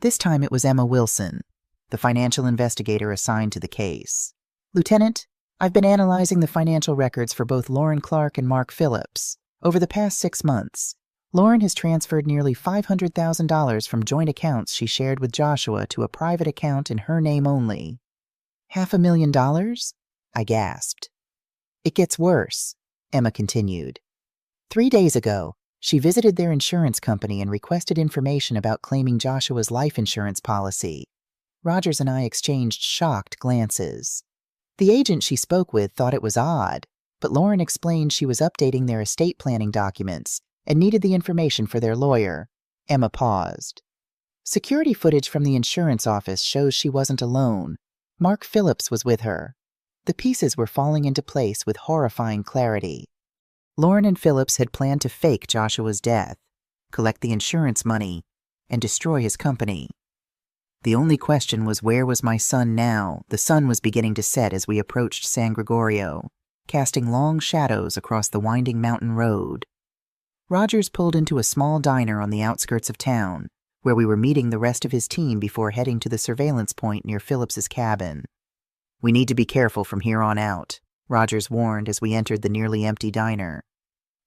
This time it was Emma Wilson, the financial investigator assigned to the case. Lieutenant, I've been analyzing the financial records for both Lauren Clark and Mark Phillips. Over the past 6 months, Lauren has transferred nearly $500,000 from joint accounts she shared with Joshua to a private account in her name only. $500,000? I gasped. It gets worse, Emma continued. 3 days ago, she visited their insurance company and requested information about claiming Joshua's life insurance policy. Rogers and I exchanged shocked glances. The agent she spoke with thought it was odd, but Lauren explained she was updating their estate planning documents and needed the information for their lawyer. Emma paused. Security footage from the insurance office shows she wasn't alone. Mark Phillips was with her. The pieces were falling into place with horrifying clarity. Lauren and Phillips had planned to fake Joshua's death, collect the insurance money, and destroy his company. The only question was, where was my son now? The sun was beginning to set as we approached San Gregorio, casting long shadows across the winding mountain road. Rogers pulled into a small diner on the outskirts of town, where we were meeting the rest of his team before heading to the surveillance point near Phillips's cabin. We need to be careful from here on out, Rogers warned as we entered the nearly empty diner.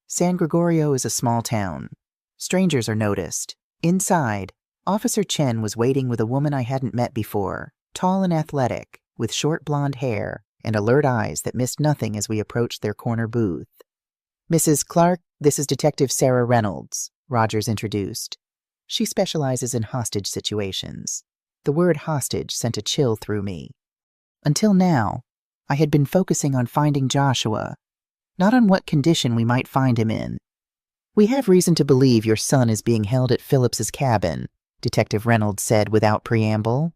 San Gregorio is a small town. Strangers are noticed. Inside, Officer Chen was waiting with a woman I hadn't met before, tall and athletic, with short blonde hair and alert eyes that missed nothing as we approached their corner booth. Mrs. Clark, this is Detective Sarah Reynolds, Rogers introduced. She specializes in hostage situations. The word hostage sent a chill through me. Until now, I had been focusing on finding Joshua, not on what condition we might find him in. We have reason to believe your son is being held at Phillips's cabin, Detective Reynolds said without preamble.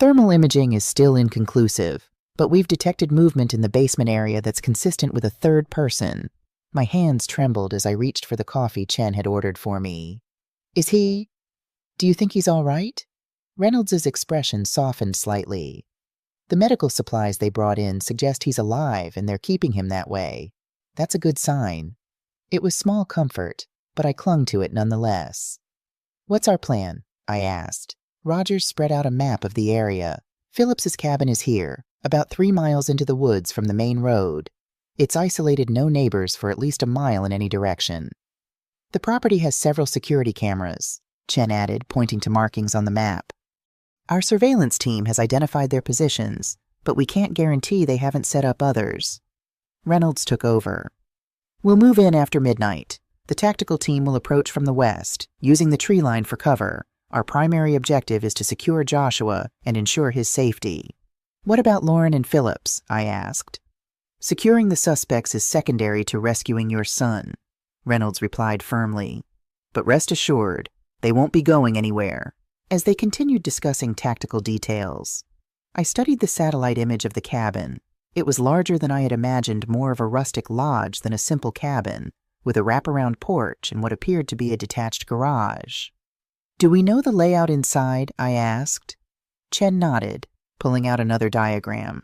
Thermal imaging is still inconclusive, but we've detected movement in the basement area that's consistent with a third person. My hands trembled as I reached for the coffee Chen had ordered for me. Do you think he's all right? Reynolds's expression softened slightly. The medical supplies they brought in suggest he's alive and they're keeping him that way. That's a good sign. It was small comfort, but I clung to it nonetheless. What's our plan? I asked. Rogers spread out a map of the area. Phillips's cabin is here, about 3 miles into the woods from the main road. It's isolated, no neighbors for at least a mile in any direction. The property has several security cameras, Chen added, pointing to markings on the map. Our surveillance team has identified their positions, but we can't guarantee they haven't set up others. Reynolds took over. We'll move in after midnight. The tactical team will approach from the west, using the tree line for cover. Our primary objective is to secure Joshua and ensure his safety. What about Lauren and Phillips? I asked. Securing the suspects is secondary to rescuing your son, Reynolds replied firmly. But rest assured, they won't be going anywhere. As they continued discussing tactical details, I studied the satellite image of the cabin. It was larger than I had imagined, more of a rustic lodge than a simple cabin, with a wraparound porch and what appeared to be a detached garage. Do we know the layout inside? I asked. Chen nodded, pulling out another diagram.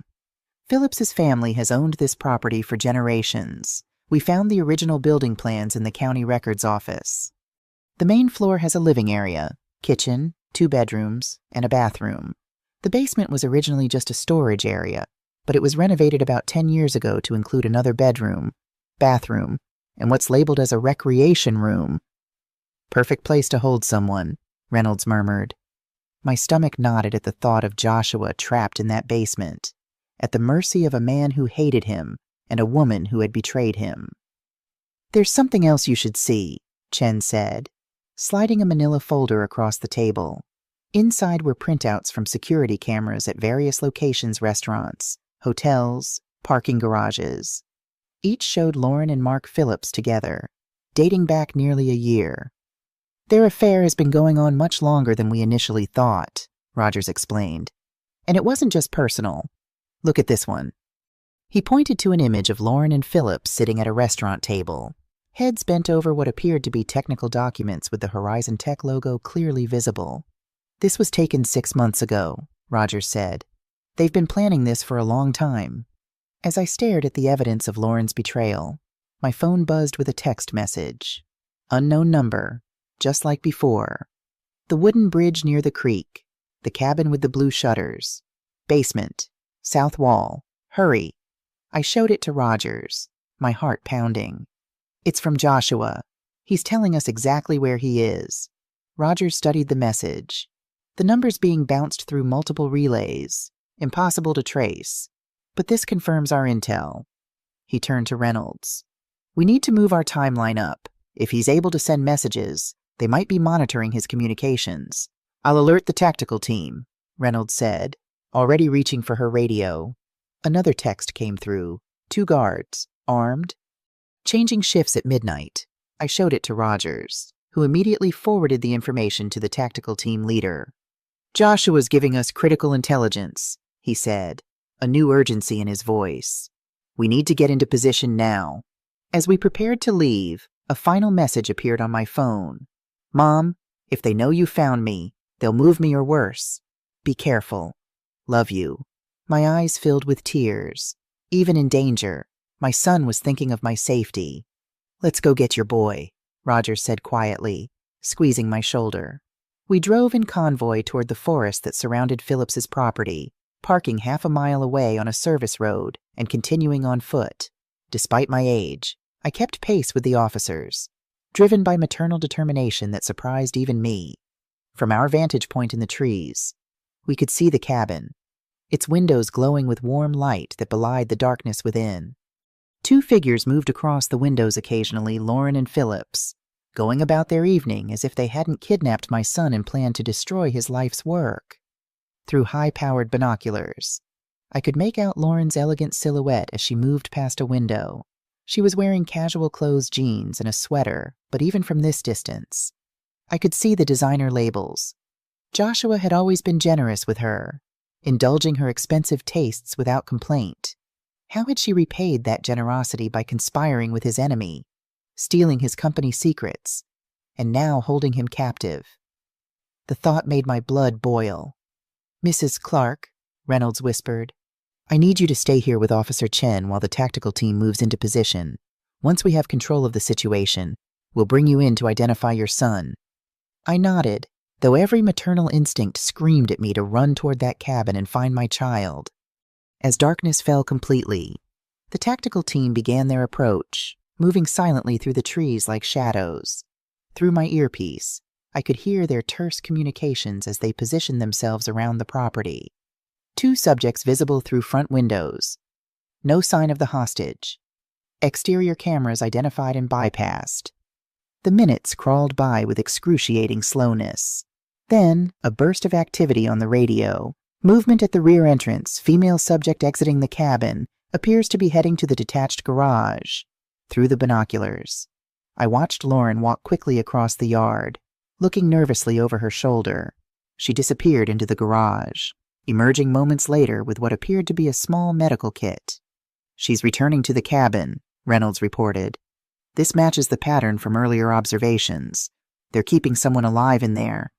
Phillips's family has owned this property for generations. We found the original building plans in the county records office. The main floor has a living area, kitchen, 2 bedrooms, and a bathroom. The basement was originally just a storage area, but it was renovated about 10 years ago to include another bedroom, bathroom, and what's labeled as a recreation room. Perfect place to hold someone, Reynolds murmured. My stomach knotted at the thought of Joshua trapped in that basement, at the mercy of a man who hated him and a woman who had betrayed him. There's something else you should see, Chen said, sliding a manila folder across the table. Inside were printouts from security cameras at various locations, restaurants, hotels, parking garages. Each showed Lauren and Mark Phillips together, dating back nearly a year. Their affair has been going on much longer than we initially thought, Rogers explained. And it wasn't just personal. Look at this one. He pointed to an image of Lauren and Phillips sitting at a restaurant table, heads bent over what appeared to be technical documents with the Horizon Tech logo clearly visible. This was taken 6 months ago, Rogers said. They've been planning this for a long time. As I stared at the evidence of Lauren's betrayal, my phone buzzed with a text message. Unknown number, just like before. The wooden bridge near the creek, the cabin with the blue shutters, basement, south wall, hurry. I showed it to Rogers, my heart pounding. It's from Joshua. He's telling us exactly where he is. Rogers studied the message. The numbers being bounced through multiple relays. Impossible to trace. But this confirms our intel. He turned to Reynolds. We need to move our timeline up. If he's able to send messages, they might be monitoring his communications. I'll alert the tactical team, Reynolds said, already reaching for her radio. Another text came through. 2 guards, armed. Changing shifts at midnight. I showed it to Rogers, who immediately forwarded the information to the tactical team leader. Joshua's giving us critical intelligence, he said, a new urgency in his voice. We need to get into position now. As we prepared to leave, a final message appeared on my phone. Mom, if they know you found me, they'll move me or worse. Be careful. Love you. My eyes filled with tears. Even in danger, my son was thinking of my safety. Let's go get your boy, Rogers said quietly, squeezing my shoulder. We drove in convoy toward the forest that surrounded Phillips's property, parking half a mile away on a service road and continuing on foot. Despite my age, I kept pace with the officers, driven by maternal determination that surprised even me. From our vantage point in the trees, we could see the cabin, its windows glowing with warm light that belied the darkness within. 2 figures moved across the windows occasionally, Lauren and Phillips, going about their evening as if they hadn't kidnapped my son and planned to destroy his life's work. Through high-powered binoculars, I could make out Lauren's elegant silhouette as she moved past a window. She was wearing casual clothes, jeans, and a sweater, but even from this distance, I could see the designer labels. Joshua had always been generous with her, indulging her expensive tastes without complaint. How had she repaid that generosity by conspiring with his enemy, stealing his company secrets, and now holding him captive? The thought made my blood boil. "Mrs. Clark," Reynolds whispered, "I need you to stay here with Officer Chen while the tactical team moves into position. Once we have control of the situation, we'll bring you in to identify your son." I nodded, though every maternal instinct screamed at me to run toward that cabin and find my child. As darkness fell completely, the tactical team began their approach, moving silently through the trees like shadows. Through my earpiece, I could hear their terse communications as they positioned themselves around the property. 2 subjects visible through front windows. No sign of the hostage. Exterior cameras identified and bypassed. The minutes crawled by with excruciating slowness. Then, a burst of activity on the radio. Movement at the rear entrance, female subject exiting the cabin, appears to be heading to the detached garage. Through the binoculars, I watched Lauren walk quickly across the yard, looking nervously over her shoulder. She disappeared into the garage, emerging moments later with what appeared to be a small medical kit. "She's returning to the cabin," Reynolds reported. "This matches the pattern from earlier observations. They're keeping someone alive in there."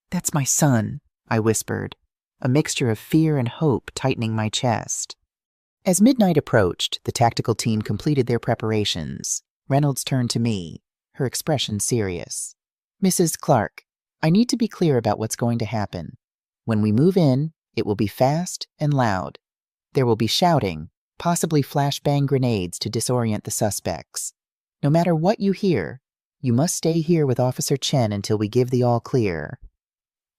"That's my son," I whispered, a mixture of fear and hope tightening my chest. As midnight approached, the tactical team completed their preparations. Reynolds turned to me, her expression serious. "Mrs. Clark, I need to be clear about what's going to happen. When we move in, it will be fast and loud. There will be shouting, possibly flashbang grenades to disorient the suspects. No matter what you hear, you must stay here with Officer Chen until we give the all clear."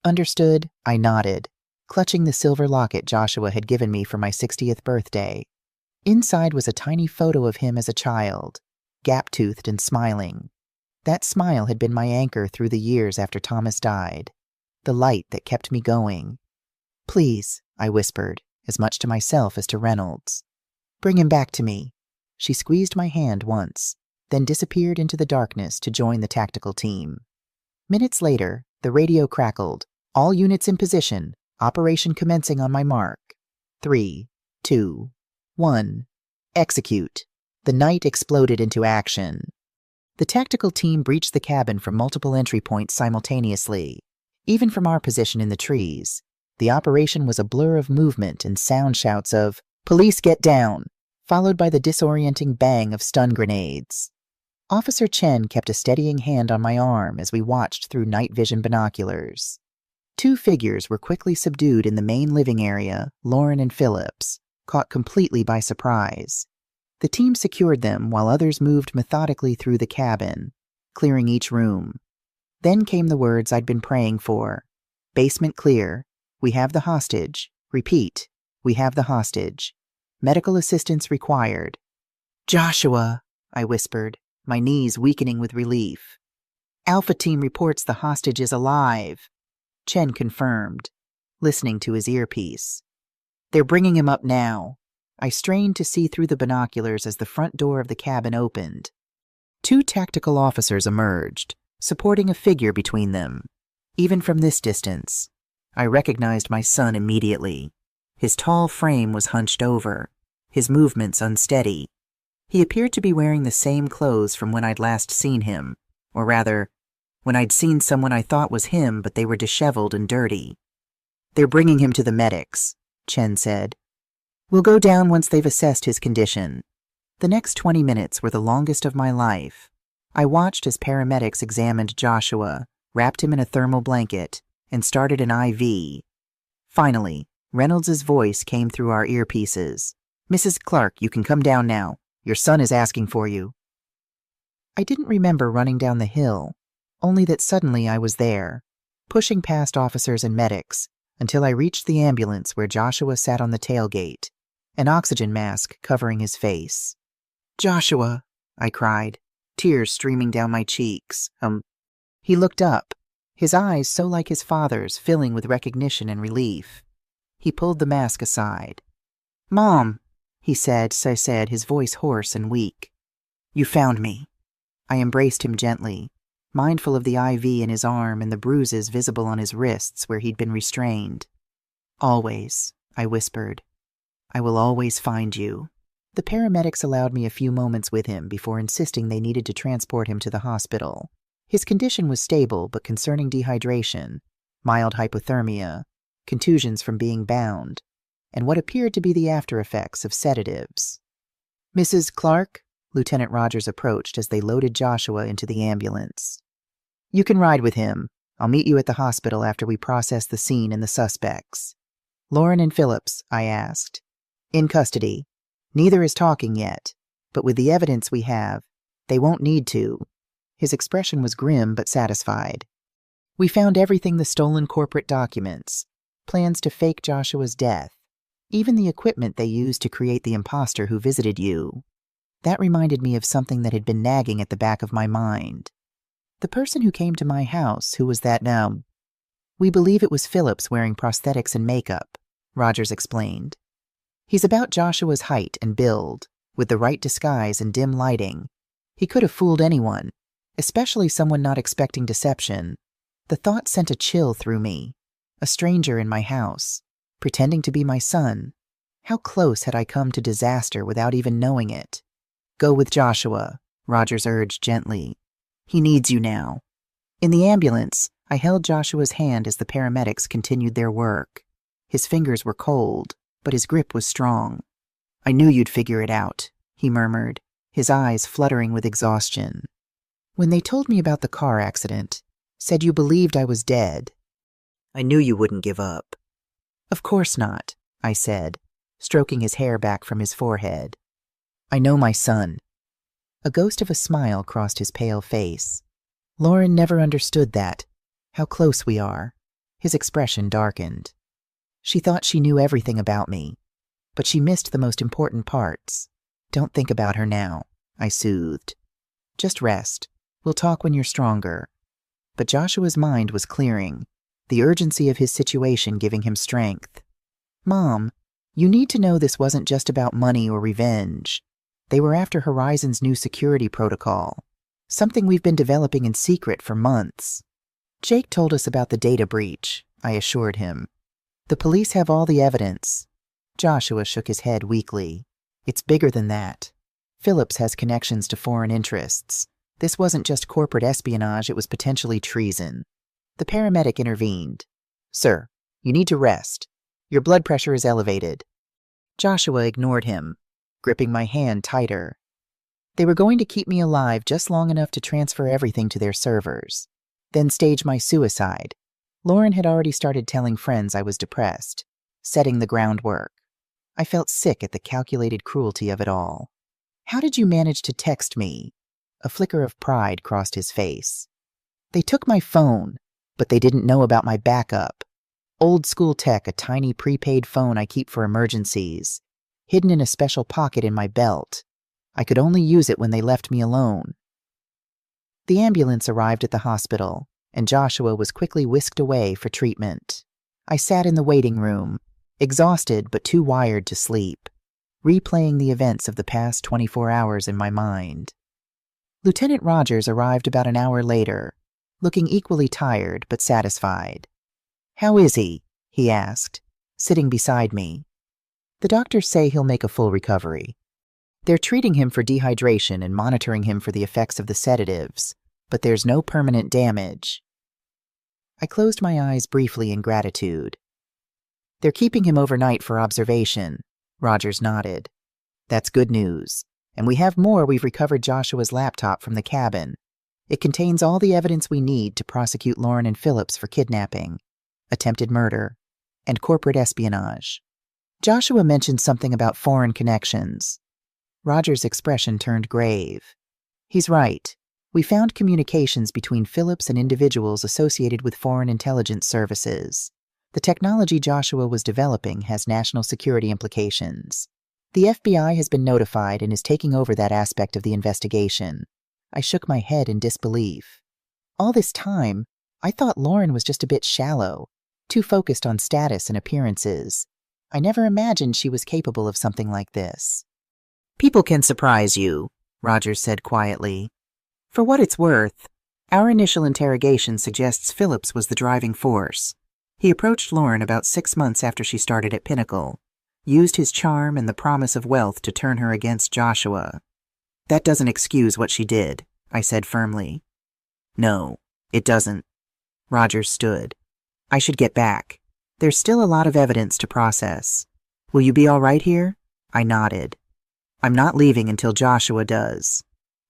"Understood," I nodded, clutching the silver locket Joshua had given me for my 60th birthday. Inside was a tiny photo of him as a child, gap-toothed and smiling. That smile had been my anchor through the years after Thomas died, the light that kept me going. "Please," I whispered, as much to myself as to Reynolds. "Bring him back to me." She squeezed my hand once, then disappeared into the darkness to join the tactical team. Minutes later, the radio crackled. "All units in position. Operation commencing on my mark. 3, 2, 1. Execute." The night exploded into action. The tactical team breached the cabin from multiple entry points simultaneously. Even from our position in the trees, the operation was a blur of movement and sound shouts of, "Police get down!" followed by the disorienting bang of stun grenades. Officer Chen kept a steadying hand on my arm as we watched through night vision binoculars. 2 figures were quickly subdued in the main living area, Lauren and Phillips, caught completely by surprise. The team secured them while others moved methodically through the cabin, clearing each room. Then came the words I'd been praying for. "Basement clear. We have the hostage. Repeat, we have the hostage. Medical assistance required." "Joshua," I whispered, my knees weakening with relief. "Alpha Team reports the hostage is alive." Chen confirmed, listening to his earpiece. "They're bringing him up now." I strained to see through the binoculars as the front door of the cabin opened. 2 tactical officers emerged, supporting a figure between them. Even from this distance, I recognized my son immediately. His tall frame was hunched over, his movements unsteady. He appeared to be wearing the same clothes from when I'd last seen him, or rather, when I'd seen someone I thought was him but they were disheveled and dirty. "They're bringing him to the medics," Chen said. "We'll go down once they've assessed his condition." The next 20 minutes were the longest of my life. I watched as paramedics examined Joshua, wrapped him in a thermal blanket, and started an IV. Finally, Reynolds' voice came through our earpieces. "Mrs. Clark, you can come down now. Your son is asking for you." I didn't remember running down the hill, only that suddenly I was there, pushing past officers and medics, until I reached the ambulance where Joshua sat on the tailgate, an oxygen mask covering his face. "Joshua," I cried, tears streaming down my cheeks. He looked up, his eyes so like his father's, filling with recognition and relief. He pulled the mask aside. "Mom," he said, his voice hoarse and weak. "You found me." I embraced him gently, mindful of the IV in his arm and the bruises visible on his wrists where he'd been restrained. "Always," I whispered. "I will always find you." The paramedics allowed me a few moments with him before insisting they needed to transport him to the hospital. His condition was stable but concerning dehydration, mild hypothermia, contusions from being bound, and what appeared to be the after-effects of sedatives. "Mrs. Clark?" Lieutenant Rogers approached as they loaded Joshua into the ambulance. "You can ride with him. I'll meet you at the hospital after we process the scene and the suspects." "Lauren and Phillips?" I asked. "In custody. Neither is talking yet, but with the evidence we have, they won't need to." His expression was grim but satisfied. "We found everything: the stolen corporate documents, plans to fake Joshua's death, even the equipment they used to create the imposter who visited you." That reminded me of something that had been nagging at the back of my mind. "The person who came to my house, who was that now?" "We believe it was Phillips wearing prosthetics and makeup," Rogers explained. "He's about Joshua's height and build, with the right disguise and dim lighting. He could have fooled anyone, especially someone not expecting deception." The thought sent a chill through me. A stranger in my house, pretending to be my son. How close had I come to disaster without even knowing it? "Go with Joshua," Rogers urged gently. "He needs you now." In the ambulance, I held Joshua's hand as the paramedics continued their work. His fingers were cold, but his grip was strong. "I knew you'd figure it out," he murmured, his eyes fluttering with exhaustion. "When they told me about the car accident, said you believed I was dead, I knew you wouldn't give up." "Of course not," I said, stroking his hair back from his forehead. "I know my son." A ghost of a smile crossed his pale face. "Lauren never understood that, how close we are." His expression darkened. "She thought she knew everything about me, but she missed the most important parts." "Don't think about her now," I soothed. "Just rest. We'll talk when you're stronger." But Joshua's mind was clearing, the urgency of his situation giving him strength. "Mom, you need to know this wasn't just about money or revenge. They were after Horizon's new security protocol, something we've been developing in secret for months." "Jake told us about the data breach," I assured him. "The police have all the evidence." Joshua shook his head weakly. "It's bigger than that. Phillips has connections to foreign interests. This wasn't just corporate espionage, it was potentially treason." The paramedic intervened. "Sir, you need to rest. Your blood pressure is elevated." Joshua ignored him, gripping my hand tighter. They were going to keep me alive just long enough to transfer everything to their servers, then stage my suicide. Lauren had already started telling friends I was depressed, setting the groundwork. I felt sick at the calculated cruelty of it all. "How did you manage to text me?" A flicker of pride crossed his face. "They took my phone, but they didn't know about my backup. Old school tech, a tiny prepaid phone I keep for emergencies, hidden in a special pocket in my belt. I could only use it when they left me alone." The ambulance arrived at the hospital, and Joshua was quickly whisked away for treatment. I sat in the waiting room, exhausted but too wired to sleep, replaying the events of the past 24 hours in my mind. Lieutenant Rogers arrived about an hour later, looking equally tired but satisfied. "How is he?" he asked, sitting beside me. "The doctors say he'll make a full recovery. They're treating him for dehydration and monitoring him for the effects of the sedatives, but there's no permanent damage." I closed my eyes briefly in gratitude. "They're keeping him overnight for observation," Rogers nodded. "That's good news. And we have more. We've recovered Joshua's laptop from the cabin. It contains all the evidence we need to prosecute Lauren and Phillips for kidnapping, attempted murder, and corporate espionage." Joshua mentioned something about foreign connections. Roger's expression turned grave. "He's right. We found communications between Phillips and individuals associated with foreign intelligence services. The technology Joshua was developing has national security implications. The FBI has been notified and is taking over that aspect of the investigation." I shook my head in disbelief. All this time, I thought Lauren was just a bit shallow, too focused on status and appearances. I never imagined she was capable of something like this. "People can surprise you," Rogers said quietly. "For what it's worth, our initial interrogation suggests Phillips was the driving force. He approached Lauren about 6 months after she started at Pinnacle. Used his charm and the promise of wealth to turn her against Joshua. That doesn't excuse what she did, I said firmly. No, it doesn't. Rogers stood. I should get back. There's still a lot of evidence to process. Will you be all right here? I nodded. I'm not leaving until Joshua does.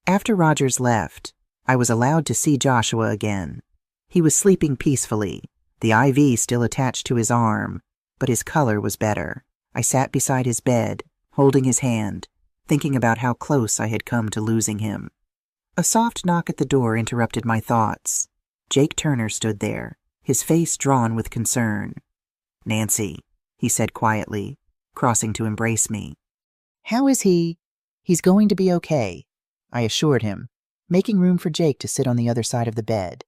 After Rogers left, I was allowed to see Joshua again. He was sleeping peacefully, the IV still attached to his arm, but his color was better. I sat beside his bed, holding his hand, thinking about how close I had come to losing him. A soft knock at the door interrupted my thoughts. Jake Turner stood there, his face drawn with concern. Nancy, he said quietly, crossing to embrace me. How is he? He's going to be okay, I assured him, making room for Jake to sit on the other side of the bed.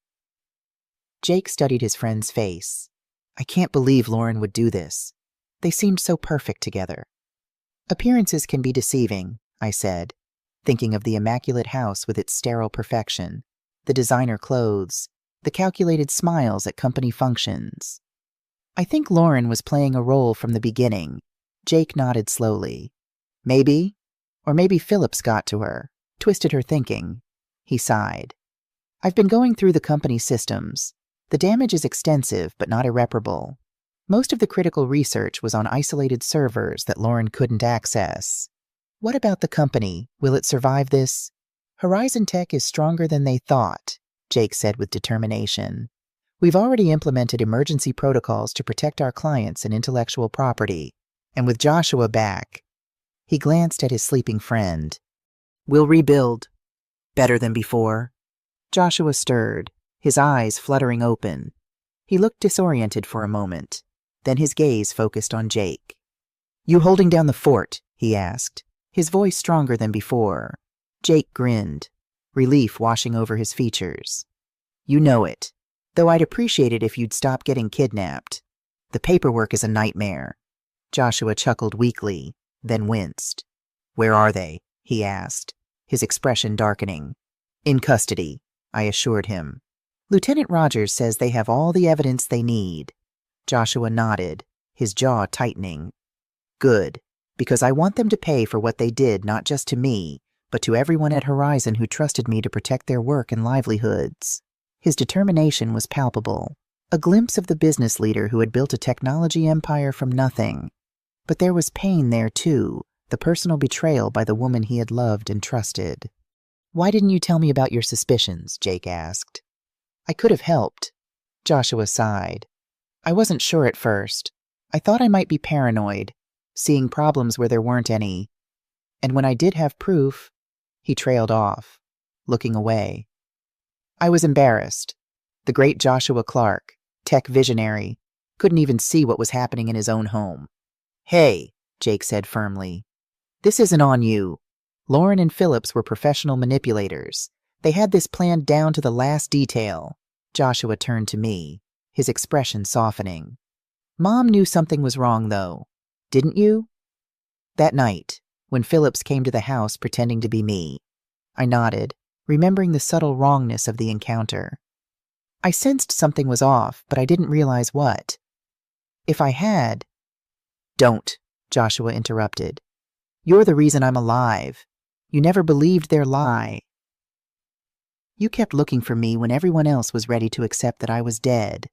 Jake studied his friend's face. I can't believe Lauren would do this. They seemed so perfect together. Appearances can be deceiving, I said, thinking of the immaculate house with its sterile perfection, the designer clothes, the calculated smiles at company functions. I think Lauren was playing a role from the beginning. Jake nodded slowly. Maybe, or maybe Phillips got to her, twisted her thinking. He sighed. I've been going through the company systems. The damage is extensive, but not irreparable. Most of the critical research was on isolated servers that Lauren couldn't access. What about the company? Will it survive this? Horizon Tech is stronger than they thought, Jake said with determination. We've already implemented emergency protocols to protect our clients and intellectual property. And with Joshua back, he glanced at his sleeping friend. We'll rebuild. Better than before. Joshua stirred, his eyes fluttering open. He looked disoriented for a moment. Then his gaze focused on Jake. You holding down the fort? He asked, his voice stronger than before. Jake grinned, relief washing over his features. You know it, though I'd appreciate it if you'd stop getting kidnapped. The paperwork is a nightmare. Joshua chuckled weakly, then winced. Where are they? He asked, his expression darkening. In custody, I assured him. Lieutenant Rogers says they have all the evidence they need. Joshua nodded, his jaw tightening. Good, because I want them to pay for what they did not just to me, but to everyone at Horizon who trusted me to protect their work and livelihoods. His determination was palpable, a glimpse of the business leader who had built a technology empire from nothing. But there was pain there too, the personal betrayal by the woman he had loved and trusted. Why didn't you tell me about your suspicions? Jake asked. I could have helped. Joshua sighed. I wasn't sure at first. I thought I might be paranoid, seeing problems where there weren't any. And when I did have proof, he trailed off, looking away. I was embarrassed. The great Joshua Clark, tech visionary, couldn't even see what was happening in his own home. Hey, Jake said firmly. This isn't on you. Lauren and Phillips were professional manipulators. They had this planned down to the last detail. Joshua turned to me, his expression softening. Mom knew something was wrong, though. Didn't you? That night, when Phillips came to the house pretending to be me. I nodded, remembering the subtle wrongness of the encounter. I sensed something was off, but I didn't realize what. If I had... Don't, Joshua interrupted. You're the reason I'm alive. You never believed their lie. You kept looking for me when everyone else was ready to accept that I was dead.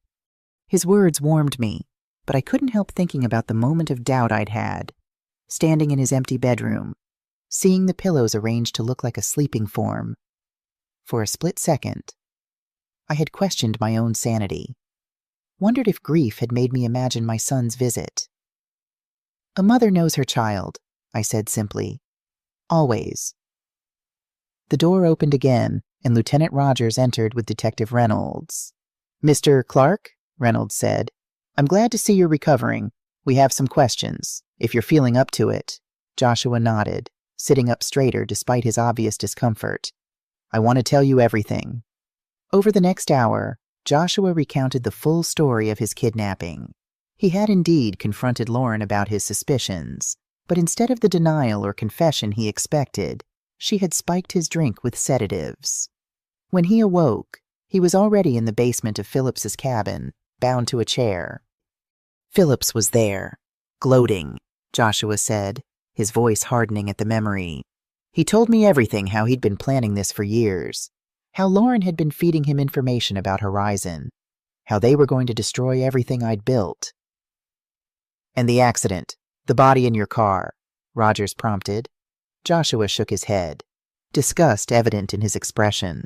His words warmed me, but I couldn't help thinking about the moment of doubt I'd had, standing in his empty bedroom, seeing the pillows arranged to look like a sleeping form. For a split second, I had questioned my own sanity, wondered if grief had made me imagine my son's visit. A mother knows her child, I said simply. Always. The door opened again, and Lieutenant Rogers entered with Detective Reynolds. Mr. Clark, Reynolds said, I'm glad to see you're recovering. We have some questions, if you're feeling up to it. Joshua nodded, sitting up straighter despite his obvious discomfort. I want to tell you everything. Over the next hour, Joshua recounted the full story of his kidnapping. He had indeed confronted Lauren about his suspicions, but instead of the denial or confession he expected, she had spiked his drink with sedatives. When he awoke, he was already in the basement of Phillips's cabin, bound to a chair. Phillips was there, gloating, Joshua said, his voice hardening at the memory. He told me everything, how he'd been planning this for years, how Lauren had been feeding him information about Horizon, how they were going to destroy everything I'd built. And the accident, the body in your car, Rogers prompted. Joshua shook his head, disgust evident in his expression.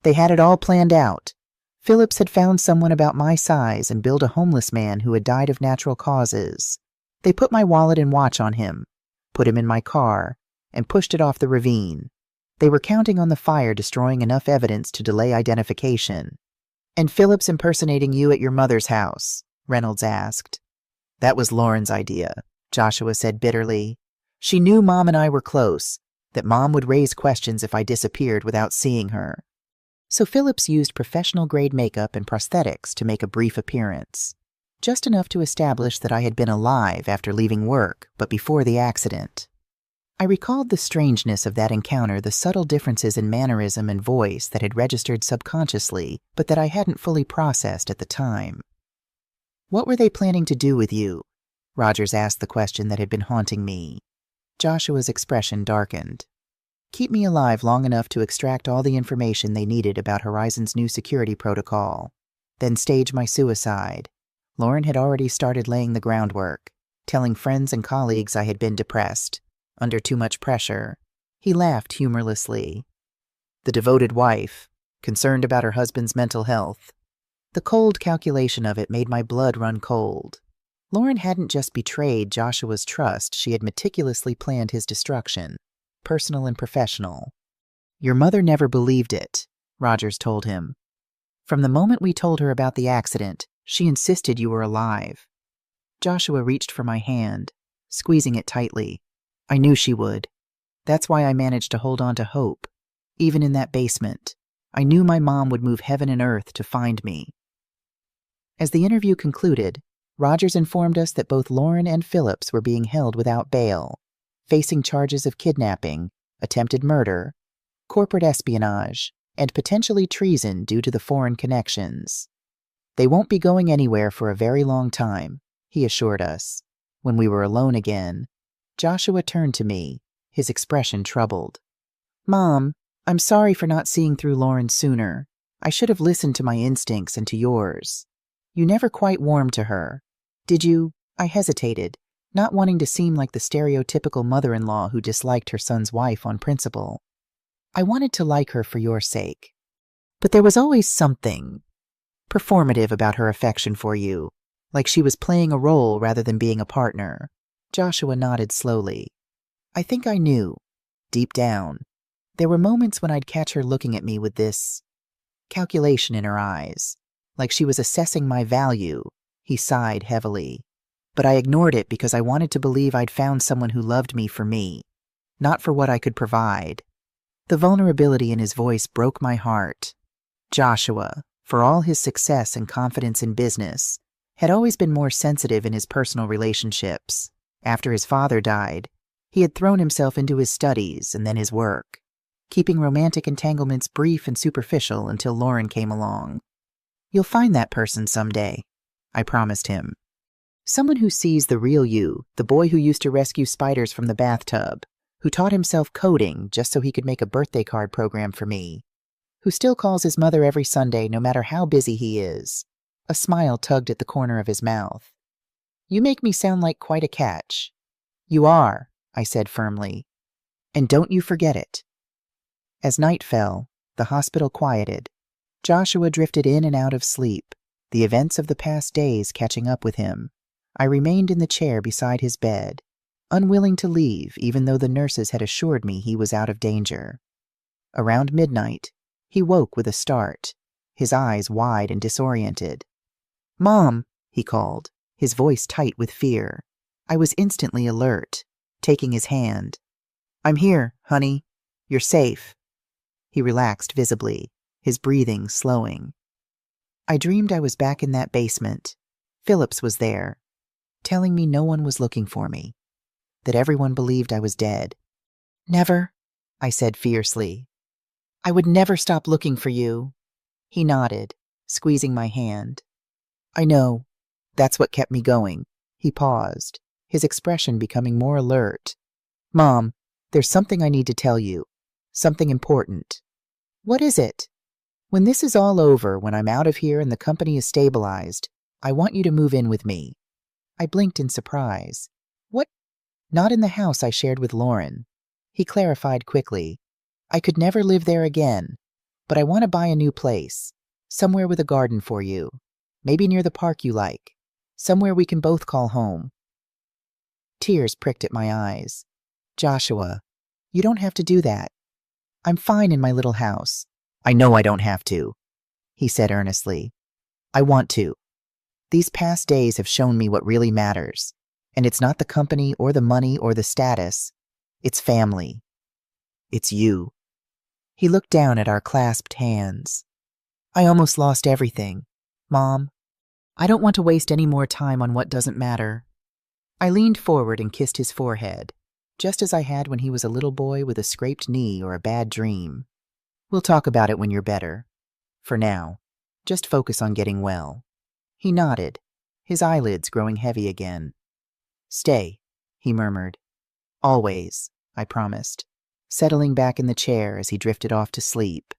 They had it all planned out. Phillips had found someone about my size and billed a homeless man who had died of natural causes. They put my wallet and watch on him, put him in my car, and pushed it off the ravine. They were counting on the fire destroying enough evidence to delay identification. And Phillips impersonating you at your mother's house, Reynolds asked. That was Lauren's idea, Joshua said bitterly. She knew Mom and I were close, that Mom would raise questions if I disappeared without seeing her. So Phillips used professional-grade makeup and prosthetics to make a brief appearance, just enough to establish that I had been alive after leaving work, but before the accident. I recalled the strangeness of that encounter, the subtle differences in mannerism and voice that had registered subconsciously, but that I hadn't fully processed at the time. What were they planning to do with you? Rogers asked the question that had been haunting me. Joshua's expression darkened. Keep me alive long enough to extract all the information they needed about Horizon's new security protocol, then stage my suicide. Lauren had already started laying the groundwork, telling friends and colleagues I had been depressed, under too much pressure. He laughed humorlessly. The devoted wife, concerned about her husband's mental health. The cold calculation of it made my blood run cold. Lauren hadn't just betrayed Joshua's trust, she had meticulously planned his destruction, personal and professional. Your mother never believed it, Rogers told him. From the moment we told her about the accident, she insisted you were alive. Joshua reached for my hand, squeezing it tightly. I knew she would. That's why I managed to hold on to hope. Even in that basement, I knew my mom would move heaven and earth to find me. As the interview concluded, Rogers informed us that both Lauren and Phillips were being held without bail, facing charges of kidnapping, attempted murder, corporate espionage, and potentially treason due to the foreign connections. They won't be going anywhere for a very long time, he assured us. When we were alone again, Joshua turned to me, his expression troubled. Mom, I'm sorry for not seeing through Lauren sooner. I should have listened to my instincts and to yours. You never quite warmed to her. Did you? I hesitated, not wanting to seem like the stereotypical mother-in-law who disliked her son's wife on principle. I wanted to like her for your sake. But there was always something performative about her affection for you, like she was playing a role rather than being a partner. Joshua nodded slowly. I think I knew, deep down. There were moments when I'd catch her looking at me with this calculation in her eyes, like she was assessing my value. He sighed heavily. But I ignored it because I wanted to believe I'd found someone who loved me for me, not for what I could provide. The vulnerability in his voice broke my heart. Joshua, for all his success and confidence in business, had always been more sensitive in his personal relationships. After his father died, he had thrown himself into his studies and then his work, keeping romantic entanglements brief and superficial until Lauren came along. You'll find that person someday, I promised him. Someone who sees the real you, the boy who used to rescue spiders from the bathtub, who taught himself coding just so he could make a birthday card program for me, who still calls his mother every Sunday no matter how busy he is. A smile tugged at the corner of his mouth. You make me sound like quite a catch. You are, I said firmly. And don't you forget it. As night fell, the hospital quieted. Joshua drifted in and out of sleep, the events of the past days catching up with him. I remained in the chair beside his bed, unwilling to leave even though the nurses had assured me he was out of danger. Around midnight, he woke with a start, his eyes wide and disoriented. Mom, he called, his voice tight with fear. I was instantly alert, taking his hand. I'm here, honey. You're safe. He relaxed visibly, his breathing slowing. I dreamed I was back in that basement. Phillips was there, telling me no one was looking for me, that everyone believed I was dead. Never, I said fiercely. I would never stop looking for you. He nodded, squeezing my hand. I know. That's what kept me going. He paused, his expression becoming more alert. "Mom, there's something I need to tell you. Something important." "What is it?" "When this is all over, when I'm out of here and the company is stabilized, I want you to move in with me." I blinked in surprise. "What?" "Not in the house I shared with Lauren." He clarified quickly. "I could never live there again, but I want to buy a new place, somewhere with a garden for you, maybe near the park you like, somewhere we can both call home." Tears pricked at my eyes. "Joshua, you don't have to do that. I'm fine in my little house." "I know I don't have to," he said earnestly. "I want to. These past days have shown me what really matters, and it's not the company or the money or the status. It's family. It's you." He looked down at our clasped hands. "I almost lost everything. Mom, I don't want to waste any more time on what doesn't matter." I leaned forward and kissed his forehead, just as I had when he was a little boy with a scraped knee or a bad dream. "We'll talk about it when you're better. For now, just focus on getting well." He nodded, his eyelids growing heavy again. "Stay," he murmured. "Always," I promised, settling back in the chair as he drifted off to sleep.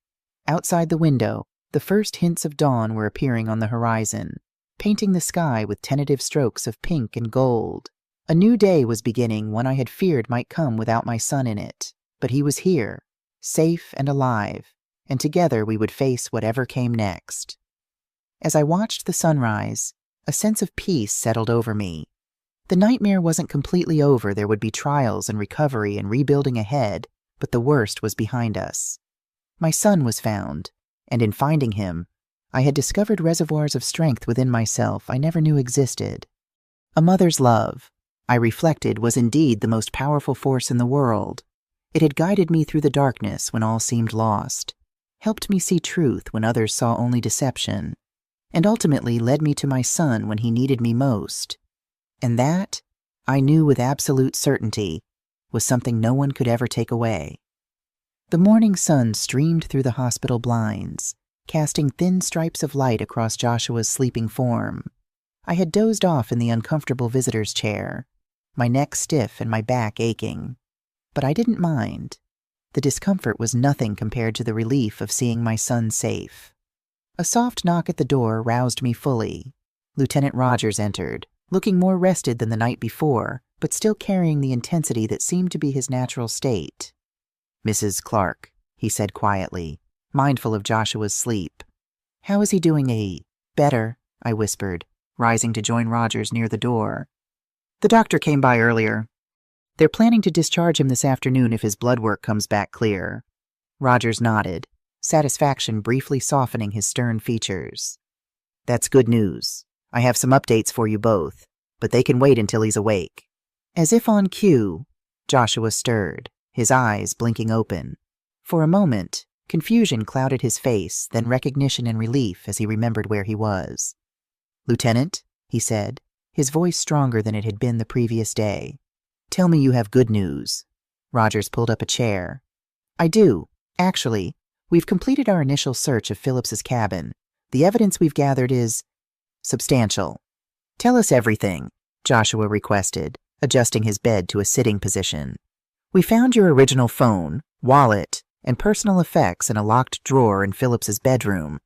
Outside the window, the first hints of dawn were appearing on the horizon, painting the sky with tentative strokes of pink and gold. A new day was beginning, one I had feared might come without my son in it. But he was here, safe and alive, and together we would face whatever came next. As I watched the sunrise, a sense of peace settled over me. The nightmare wasn't completely over. There would be trials and recovery and rebuilding ahead, but the worst was behind us. My son was found, and in finding him, I had discovered reservoirs of strength within myself I never knew existed. A mother's love, I reflected, was indeed the most powerful force in the world. It had guided me through the darkness when all seemed lost, helped me see truth when others saw only deception, and ultimately led me to my son when he needed me most. And that, I knew with absolute certainty, was something no one could ever take away. The morning sun streamed through the hospital blinds, casting thin stripes of light across Joshua's sleeping form. I had dozed off in the uncomfortable visitor's chair, my neck stiff and my back aching. But I didn't mind. The discomfort was nothing compared to the relief of seeing my son safe. A soft knock at the door roused me fully. Lieutenant Rogers entered, looking more rested than the night before, but still carrying the intensity that seemed to be his natural state. "Mrs. Clark," he said quietly, mindful of Joshua's sleep. "How is he doing, Better," I whispered, rising to join Rogers near the door. "The doctor came by earlier. They're planning to discharge him this afternoon if his blood work comes back clear." Rogers nodded, satisfaction briefly softening his stern features. "That's good news. I have some updates for you both, but they can wait until he's awake." As if on cue, Joshua stirred, his eyes blinking open. For a moment, confusion clouded his face, then recognition and relief as he remembered where he was. "Lieutenant," he said, his voice stronger than it had been the previous day. "Tell me you have good news." Rogers pulled up a chair. "I do. Actually, we've completed our initial search of Phillips's cabin. The evidence we've gathered is substantial." "Tell us everything," Joshua requested, adjusting his bed to a sitting position. "We found your original phone, wallet, and personal effects in a locked drawer in Phillips's bedroom,"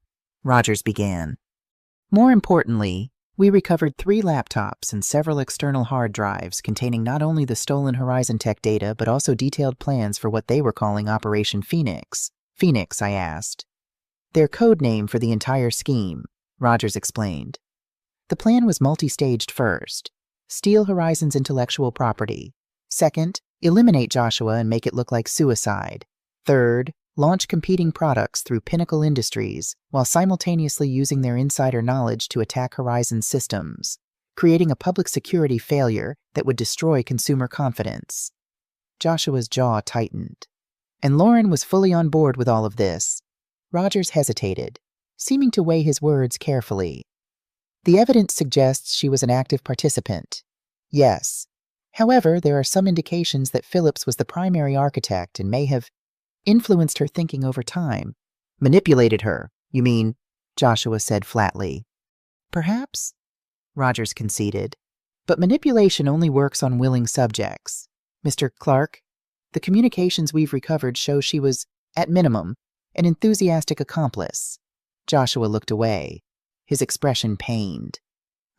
Rogers began. "More importantly, we recovered 3 laptops and several external hard drives containing not only the stolen Horizon Tech data but also detailed plans for what they were calling Operation Phoenix." "Phoenix?" I asked. "Their code name for the entire scheme," Rogers explained. "The plan was multi-staged. First, steal Horizon's intellectual property. Second, eliminate Joshua and make it look like suicide. Third, launch competing products through Pinnacle Industries while simultaneously using their insider knowledge to attack Horizon's systems, creating a public security failure that would destroy consumer confidence." Joshua's jaw tightened. "And Lauren was fully on board with all of this." Rogers hesitated, seeming to weigh his words carefully. "The evidence suggests she was an active participant. Yes. However, there are some indications that Phillips was the primary architect and may have influenced her thinking over time." "Manipulated her, you mean?" Joshua said flatly. "Perhaps," Rogers conceded. But manipulation only works on willing subjects. Mr. Clark, the communications we've recovered show she was, at minimum, an enthusiastic accomplice. Joshua looked away, his expression pained.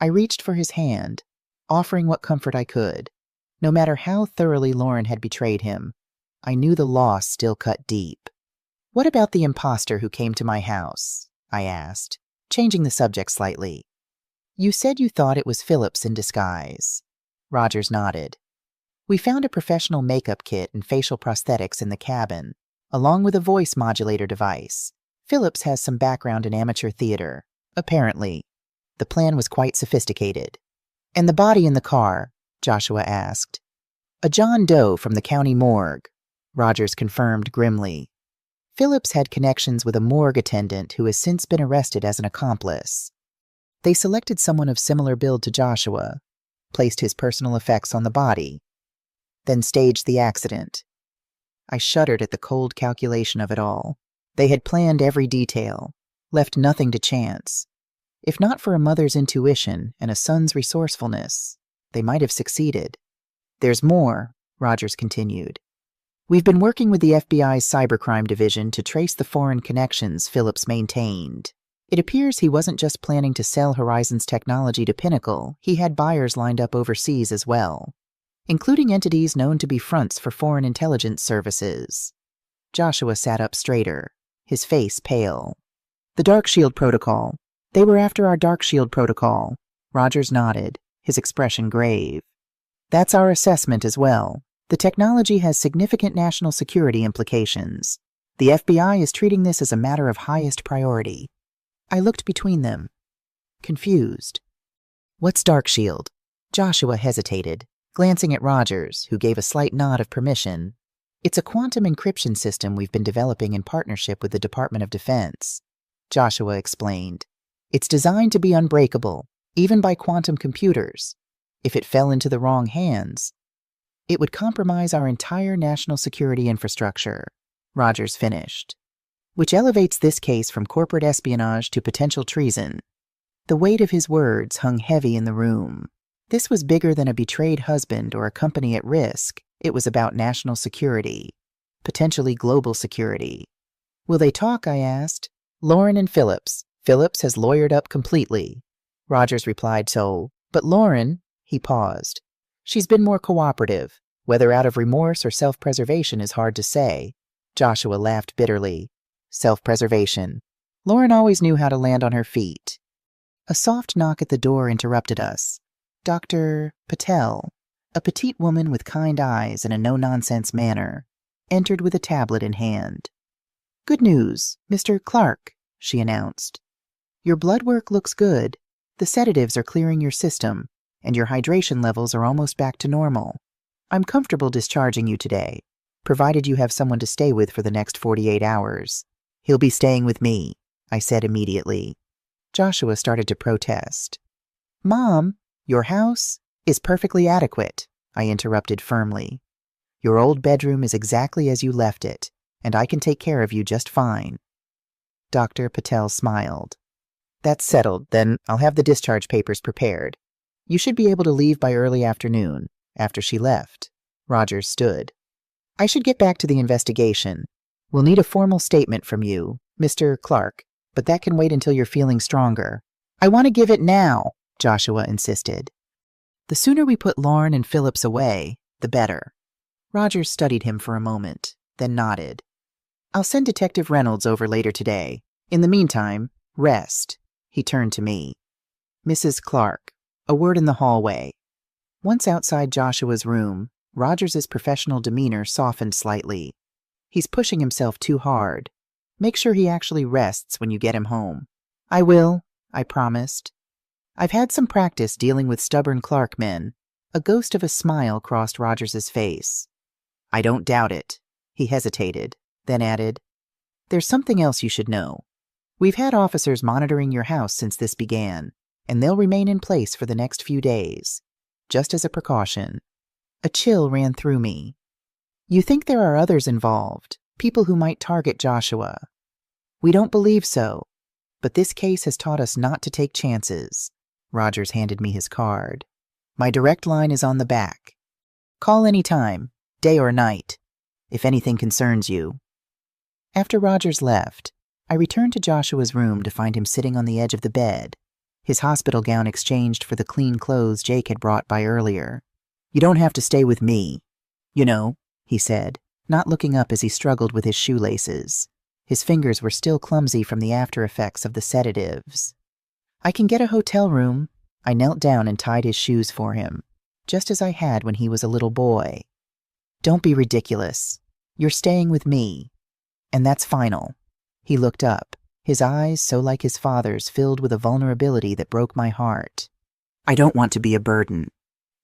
I reached for his hand, offering what comfort I could. No matter how thoroughly Lauren had betrayed him, I knew the loss still cut deep. "What about the imposter who came to my house?" I asked, changing the subject slightly. "You said you thought it was Phillips in disguise." Rogers nodded. "We found a professional makeup kit and facial prosthetics in the cabin, along with a voice modulator device. Phillips has some background in amateur theater, apparently. The plan was quite sophisticated." "And the body in the car?" Joshua asked. "A John Doe from the county morgue," Rogers confirmed grimly. "Phillips had connections with a morgue attendant who has since been arrested as an accomplice. They selected someone of similar build to Joshua, placed his personal effects on the body, then staged the accident." I shuddered at the cold calculation of it all. They had planned every detail, left nothing to chance. If not for a mother's intuition and a son's resourcefulness, they might have succeeded. "There's more," Rogers continued. "We've been working with the FBI's cybercrime division to trace the foreign connections Phillips maintained. It appears he wasn't just planning to sell Horizon's technology to Pinnacle, he had buyers lined up overseas as well, including entities known to be fronts for foreign intelligence services." Joshua sat up straighter, his face pale. "The Dark Shield Protocol. They were after our Dark Shield Protocol." Rogers nodded, his expression grave. "That's our assessment as well. The technology has significant national security implications. The FBI is treating this as a matter of highest priority." I looked between them, confused. "What's Dark Shield?" Joshua hesitated, glancing at Rogers, who gave a slight nod of permission. "It's a quantum encryption system we've been developing in partnership with the Department of Defense," Joshua explained. "It's designed to be unbreakable, even by quantum computers. If it fell into the wrong hands, it would compromise our entire national security infrastructure," Rogers finished. "Which elevates this case from corporate espionage to potential treason." The weight of his words hung heavy in the room. This was bigger than a betrayed husband or a company at risk. It was about national security, potentially global security. "Will they talk?" I asked. "Lauren and Phillips. Phillips has lawyered up completely." Rogers replied so, "But Lauren," he paused. "She's been more cooperative. Whether out of remorse or self-preservation is hard to say." Joshua laughed bitterly. "Self-preservation. Lauren always knew how to land on her feet." A soft knock at the door interrupted us. Dr. Patel, a petite woman with kind eyes and a no-nonsense manner, entered with a tablet in hand. "Good news, Mr. Clark," she announced. "Your blood work looks good. The sedatives are clearing your system, and your hydration levels are almost back to normal. I'm comfortable discharging you today, provided you have someone to stay with for the next 48 hours. "He'll be staying with me," I said immediately. Joshua started to protest. "Mom, your house is perfectly adequate," I interrupted firmly. "Your old bedroom is exactly as you left it, and I can take care of you just fine." Dr. Patel smiled. "That's settled, then I'll have the discharge papers prepared. You should be able to leave by early afternoon." After she left, Rogers stood. "I should get back to the investigation. We'll need a formal statement from you, Mr. Clark, but that can wait until you're feeling stronger." "I want to give it now," Joshua insisted. "The sooner we put Lauren and Phillips away, the better." Rogers studied him for a moment, then nodded. "I'll send Detective Reynolds over later today. In the meantime, rest." He turned to me. "Mrs. Clark, a word in the hallway." Once outside Joshua's room, Rogers's professional demeanor softened slightly. "He's pushing himself too hard. Make sure he actually rests when you get him home." "I will," I promised. "I've had some practice dealing with stubborn Clark men." A ghost of a smile crossed Rogers's face. "I don't doubt it." He hesitated, then added, "There's something else you should know. We've had officers monitoring your house since this began, and they'll remain in place for the next few days, just as a precaution." A chill ran through me. "You think there are others involved, people who might target Joshua?" "We don't believe so, but this case has taught us not to take chances." Rogers handed me his card. My direct line is on the back. Call any time, day or night, if anything concerns you. After Rogers left, I returned to Joshua's room to find him sitting on the edge of the bed, his hospital gown exchanged for the clean clothes Jake had brought by earlier. You don't have to stay with me, you know, he said, not looking up as he struggled with his shoelaces. His fingers were still clumsy from the after effects of the sedatives. I can get a hotel room. I knelt down and tied his shoes for him, just as I had when he was a little boy. Don't be ridiculous. You're staying with me. And that's final. He looked up, his eyes so like his father's, filled with a vulnerability that broke my heart. I don't want to be a burden.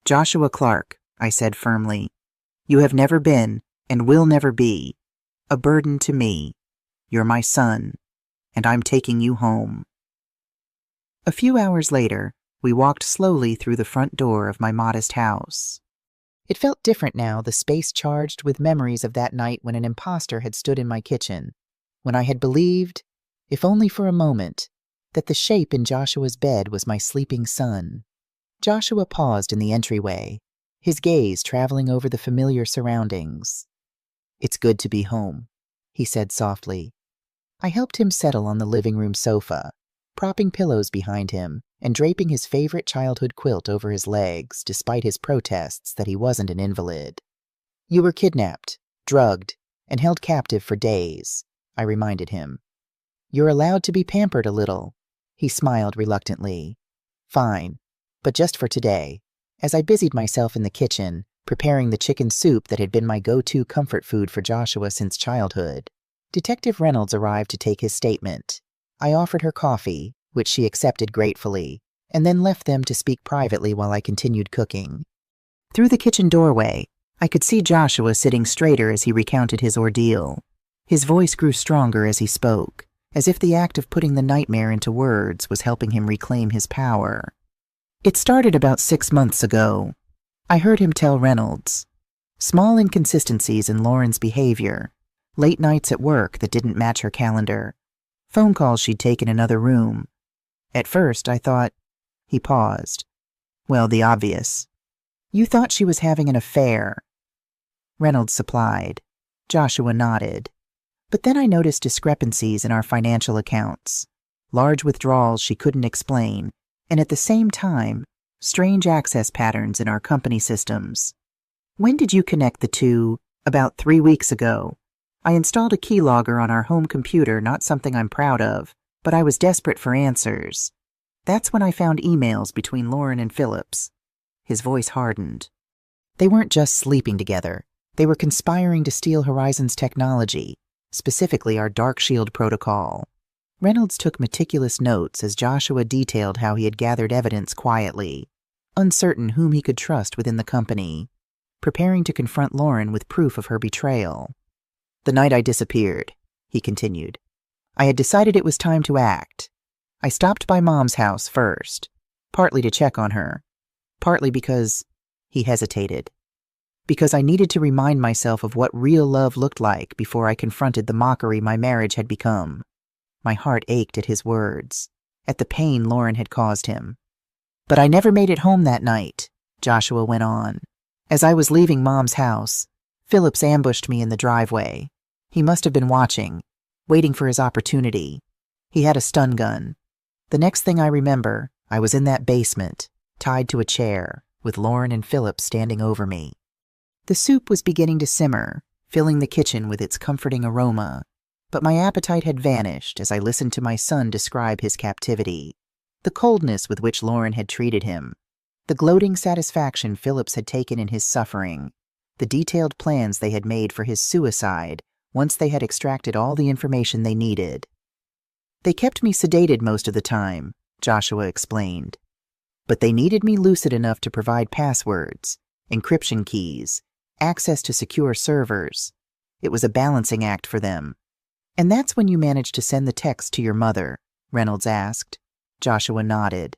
Joshua Clark, I said firmly, you have never been, and will never be, a burden to me. You're my son, and I'm taking you home. A few hours later, we walked slowly through the front door of my modest house. It felt different now, the space charged with memories of that night when an imposter had stood in my kitchen, when I had believed, if only for a moment, that the shape in Joshua's bed was my sleeping son. Joshua paused in the entryway, his gaze traveling over the familiar surroundings. It's good to be home, he said softly. I helped him settle on the living room sofa, propping pillows behind him and draping his favorite childhood quilt over his legs, despite his protests that he wasn't an invalid. You were kidnapped, drugged, and held captive for days, I reminded him. You're allowed to be pampered a little. He smiled reluctantly. Fine, but just for today. As I busied myself in the kitchen, preparing the chicken soup that had been my go-to comfort food for Joshua since childhood, Detective Reynolds arrived to take his statement. I offered her coffee, which she accepted gratefully, and then left them to speak privately while I continued cooking. Through the kitchen doorway, I could see Joshua sitting straighter as he recounted his ordeal. His voice grew stronger as he spoke, as if the act of putting the nightmare into words was helping him reclaim his power. It started about 6 months ago. I heard him tell Reynolds. Small inconsistencies in Lauren's behavior, late nights at work that didn't match her calendar, phone calls she'd take in another room. At first, I thought... He paused. Well, the obvious. You thought she was having an affair. Reynolds supplied. Joshua nodded. But then I noticed discrepancies in our financial accounts, large withdrawals she couldn't explain, and at the same time, strange access patterns in our company systems. When did you connect the two? About 3 weeks ago. I installed a keylogger on our home computer, not something I'm proud of, but I was desperate for answers. That's when I found emails between Lauren and Phillips. His voice hardened. They weren't just sleeping together. They were conspiring to steal Horizon's technology, specifically our Dark Shield protocol. Reynolds took meticulous notes as Joshua detailed how he had gathered evidence quietly, uncertain whom he could trust within the company, preparing to confront Lauren with proof of her betrayal. The night I disappeared, he continued, I had decided it was time to act. I stopped by Mom's house first, partly to check on her, partly because, he hesitated, because I needed to remind myself of what real love looked like before I confronted the mockery my marriage had become. My heart ached at his words, at the pain Lauren had caused him. But I never made it home that night, Joshua went on. As I was leaving Mom's house, Phillips ambushed me in the driveway. He must have been watching, waiting for his opportunity. He had a stun gun. The next thing I remember, I was in that basement, tied to a chair, with Lauren and Phillips standing over me. The soup was beginning to simmer, filling the kitchen with its comforting aroma, but my appetite had vanished as I listened to my son describe his captivity, the coldness with which Lauren had treated him, the gloating satisfaction Phillips had taken in his suffering, the detailed plans they had made for his suicide once they had extracted all the information they needed. They kept me sedated most of the time, Joshua explained, but they needed me lucid enough to provide passwords, encryption keys, access to secure servers. It was a balancing act for them. And that's when you managed to send the text to your mother, Reynolds asked. Joshua nodded.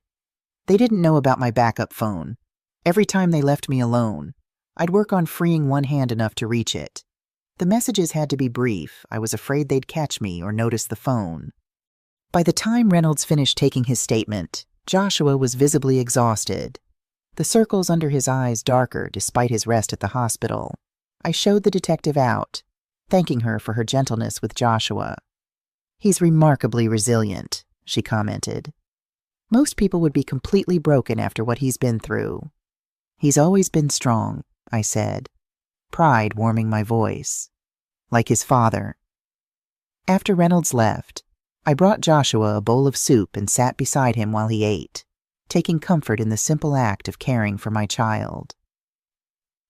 They didn't know about my backup phone. Every time they left me alone, I'd work on freeing one hand enough to reach it. The messages had to be brief. I was afraid they'd catch me or notice the phone. By the time Reynolds finished taking his statement, Joshua was visibly exhausted. the circles under his eyes darker despite his rest at the hospital. I showed the detective out, thanking her for her gentleness with Joshua. "He's remarkably resilient," she commented. "Most people would be completely broken after what he's been through." "He's always been strong," I said, pride warming my voice. "Like his father." After Reynolds left, I brought Joshua a bowl of soup and sat beside him while he ate, taking comfort in the simple act of caring for my child.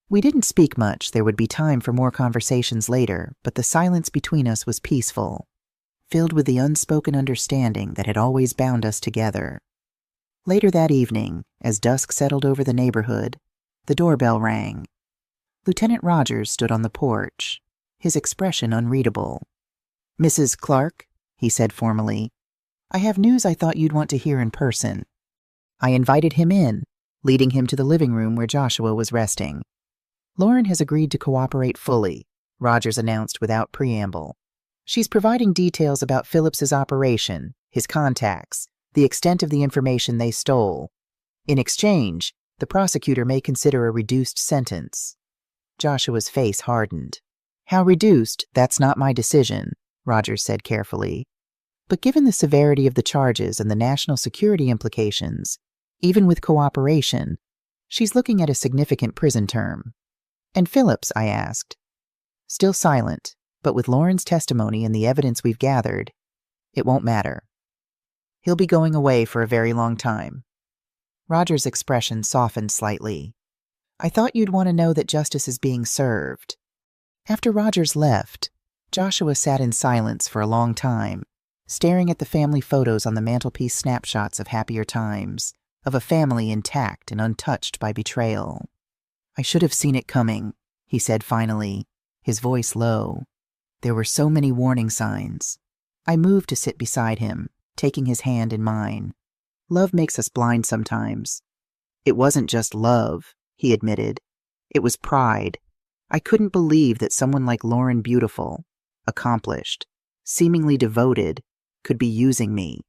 We didn't speak much. There would be time for more conversations later, but the silence between us was peaceful, filled with the unspoken understanding that had always bound us together. Later that evening, as dusk settled over the neighborhood, the doorbell rang. Lieutenant Rogers stood on the porch, his expression unreadable. "Mrs. Clark," he said formally, "I have news I thought you'd want to hear in person." I invited him in, leading him to the living room where Joshua was resting. "Lauren has agreed to cooperate fully," Rogers announced without preamble. "She's providing details about Phillips's operation, his contacts, the extent of the information they stole. In exchange, the prosecutor may consider a reduced sentence." Joshua's face hardened. "How reduced, that's not my decision," Rogers said carefully. "But given the severity of the charges and the national security implications, even with cooperation, she's looking at a significant prison term." "And Phillips?" I asked. "Still silent, but with Lauren's testimony and the evidence we've gathered, it won't matter. He'll be going away for a very long time." Rogers' expression softened slightly. "I thought you'd want to know that justice is being served." After Rogers left, Joshua sat in silence for a long time, staring at the family photos on the mantelpiece, snapshots of happier times, of a family intact and untouched by betrayal. "I should have seen it coming," he said finally, his voice low. "There were so many warning signs." I moved to sit beside him, taking his hand in mine. "Love makes us blind sometimes." "It wasn't just love," he admitted. "It was pride. I couldn't believe that someone like Lauren, beautiful, accomplished, seemingly devoted, could be using me."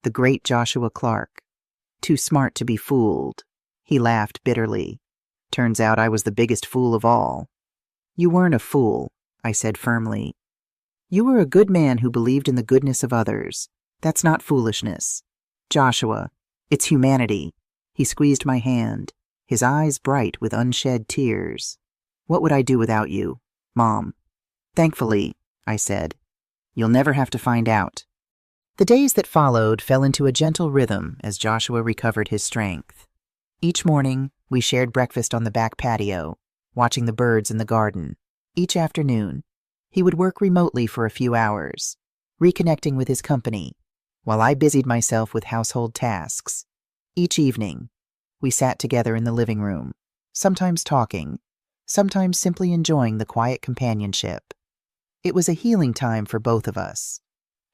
The great Joshua Clark. Too smart to be fooled. He laughed bitterly. "Turns out I was the biggest fool of all." "You weren't a fool," I said firmly. "You were a good man who believed in the goodness of others. That's not foolishness. Joshua, it's humanity." He squeezed my hand, his eyes bright with unshed tears. "What would I do without you, Mom?" "Thankfully," I said. "You'll never have to find out." The days that followed fell into a gentle rhythm as Joshua recovered his strength. Each morning, we shared breakfast on the back patio, watching the birds in the garden. Each afternoon, he would work remotely for a few hours, reconnecting with his company, while I busied myself with household tasks. Each evening, we sat together in the living room, sometimes talking, sometimes simply enjoying the quiet companionship. It was a healing time for both of us.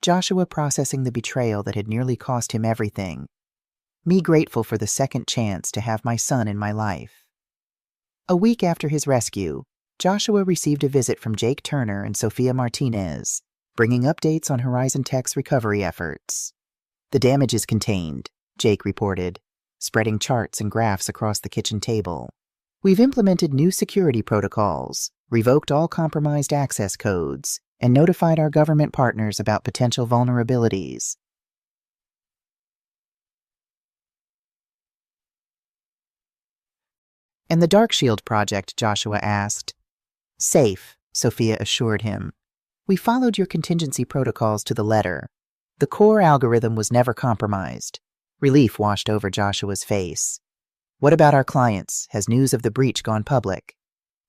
Joshua processing the betrayal that had nearly cost him everything. Me grateful for the second chance to have my son in my life. A week after his rescue, Joshua received a visit from Jake Turner and Sophia Martinez, bringing updates on Horizon Tech's recovery efforts. "The damage is contained," Jake reported, spreading charts and graphs across the kitchen table. "We've implemented new security protocols, revoked all compromised access codes, and notified our government partners about potential vulnerabilities." "And the Dark Shield project?" Joshua asked. "Safe," Sophia assured him. "We followed your contingency protocols to the letter. The core algorithm was never compromised." Relief washed over Joshua's face. "What about our clients? Has news of the breach gone public?"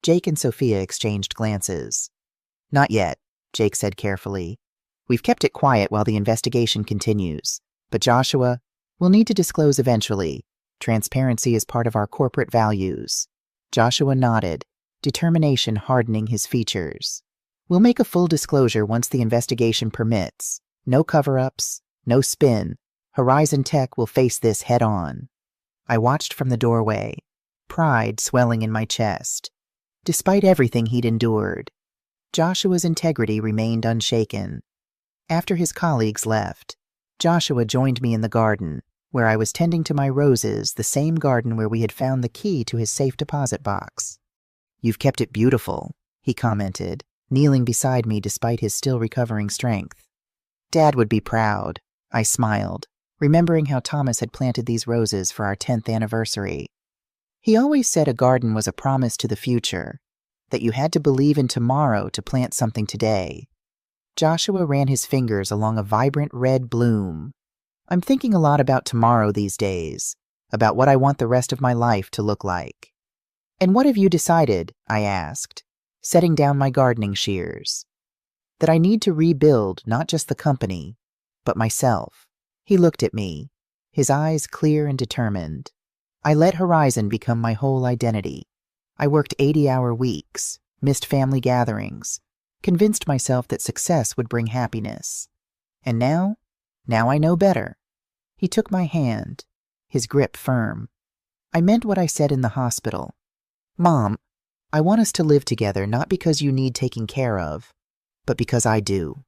Jake and Sophia exchanged glances. "Not yet," Jake said carefully. "We've kept it quiet while the investigation continues. But Joshua, we'll need to disclose eventually. Transparency is part of our corporate values." Joshua nodded, determination hardening his features. "We'll make a full disclosure once the investigation permits. No cover-ups, no spin. Horizon Tech will face this head-on." I watched from the doorway, pride swelling in my chest. Despite everything he'd endured, Joshua's integrity remained unshaken. After his colleagues left, Joshua joined me in the garden, where I was tending to my roses, the same garden where we had found the key to his safe deposit box. "You've kept it beautiful," he commented, kneeling beside me despite his still recovering strength. "Dad would be proud," I smiled, remembering how Thomas had planted these roses for our 10th anniversary. He always said a garden was a promise to the future, that you had to believe in tomorrow to plant something today. Joshua ran his fingers along a vibrant red bloom. "I'm thinking a lot about tomorrow these days, about what I want the rest of my life to look like." "And what have you decided?" I asked, setting down my gardening shears. "That I need to rebuild not just the company, but myself." He looked at me, his eyes clear and determined. "I let Horizon become my whole identity. I worked 80-hour weeks, missed family gatherings, convinced myself that success would bring happiness. And now I know better." He took my hand, his grip firm. "I meant what I said in the hospital. Mom, I want us to live together not because you need taking care of, but because I do.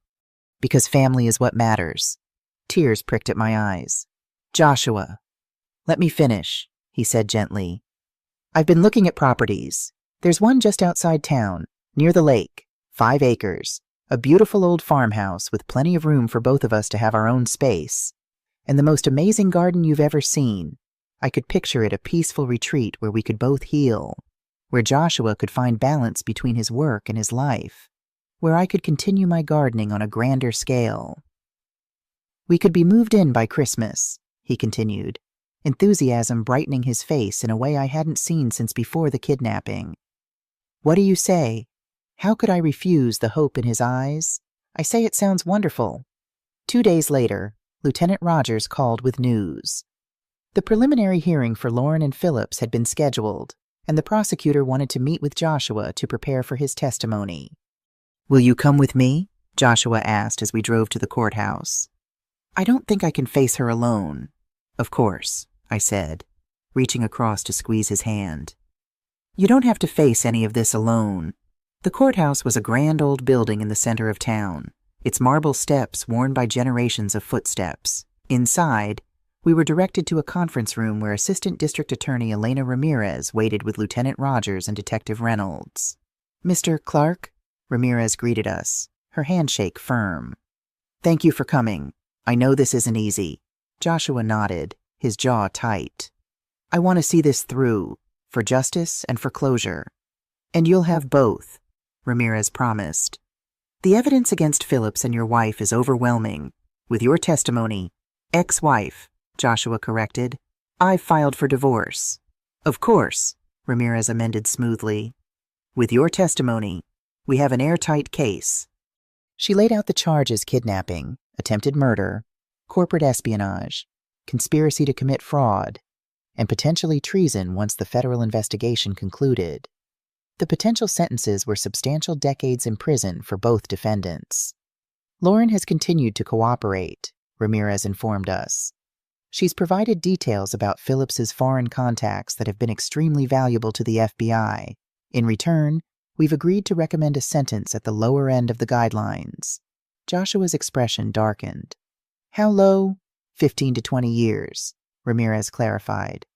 Because family is what matters." Tears pricked at my eyes. "Joshua, let me finish," he said gently. "I've been looking at properties. There's one just outside town, near the lake, 5 acres, a beautiful old farmhouse with plenty of room for both of us to have our own space, and the most amazing garden you've ever seen. I could picture it a peaceful retreat where we could both heal, where Joshua could find balance between his work and his life, where I could continue my gardening on a grander scale. We could be moved in by Christmas," he continued, enthusiasm brightening his face in a way I hadn't seen since before the kidnapping. "What do you say?" How could I refuse the hope in his eyes? "I say it sounds wonderful." 2 days later, Lieutenant Rogers called with news. The preliminary hearing for Lauren and Phillips had been scheduled, and the prosecutor wanted to meet with Joshua to prepare for his testimony. "Will you come with me?" Joshua asked as we drove to the courthouse. "I don't think I can face her alone." "Of course," I said, reaching across to squeeze his hand. "You don't have to face any of this alone." The courthouse was a grand old building in the center of town, its marble steps worn by generations of footsteps. Inside, we were directed to a conference room where Assistant District Attorney Elena Ramirez waited with Lieutenant Rogers and Detective Reynolds. "Mr. Clark?" Ramirez greeted us, her handshake firm. "Thank you for coming. I know this isn't easy." Joshua nodded, his jaw tight. "I want to see this through, for justice and for closure." "And you'll have both," Ramirez promised. "The evidence against Phillips and your wife is overwhelming. With your testimony—" "Ex-wife," Joshua corrected. "I've filed for divorce." "Of course," Ramirez amended smoothly. "With your testimony, we have an airtight case." She laid out the charges: kidnapping, attempted murder, corporate espionage, conspiracy to commit fraud, and potentially treason once the federal investigation concluded. The potential sentences were substantial decades in prison for both defendants. "Lauren has continued to cooperate," Ramirez informed us. "She's provided details about Phillips's foreign contacts that have been extremely valuable to the FBI. In return, we've agreed to recommend a sentence at the lower end of the guidelines." Joshua's expression darkened. "How low?" 15 to 20 years, Ramirez clarified.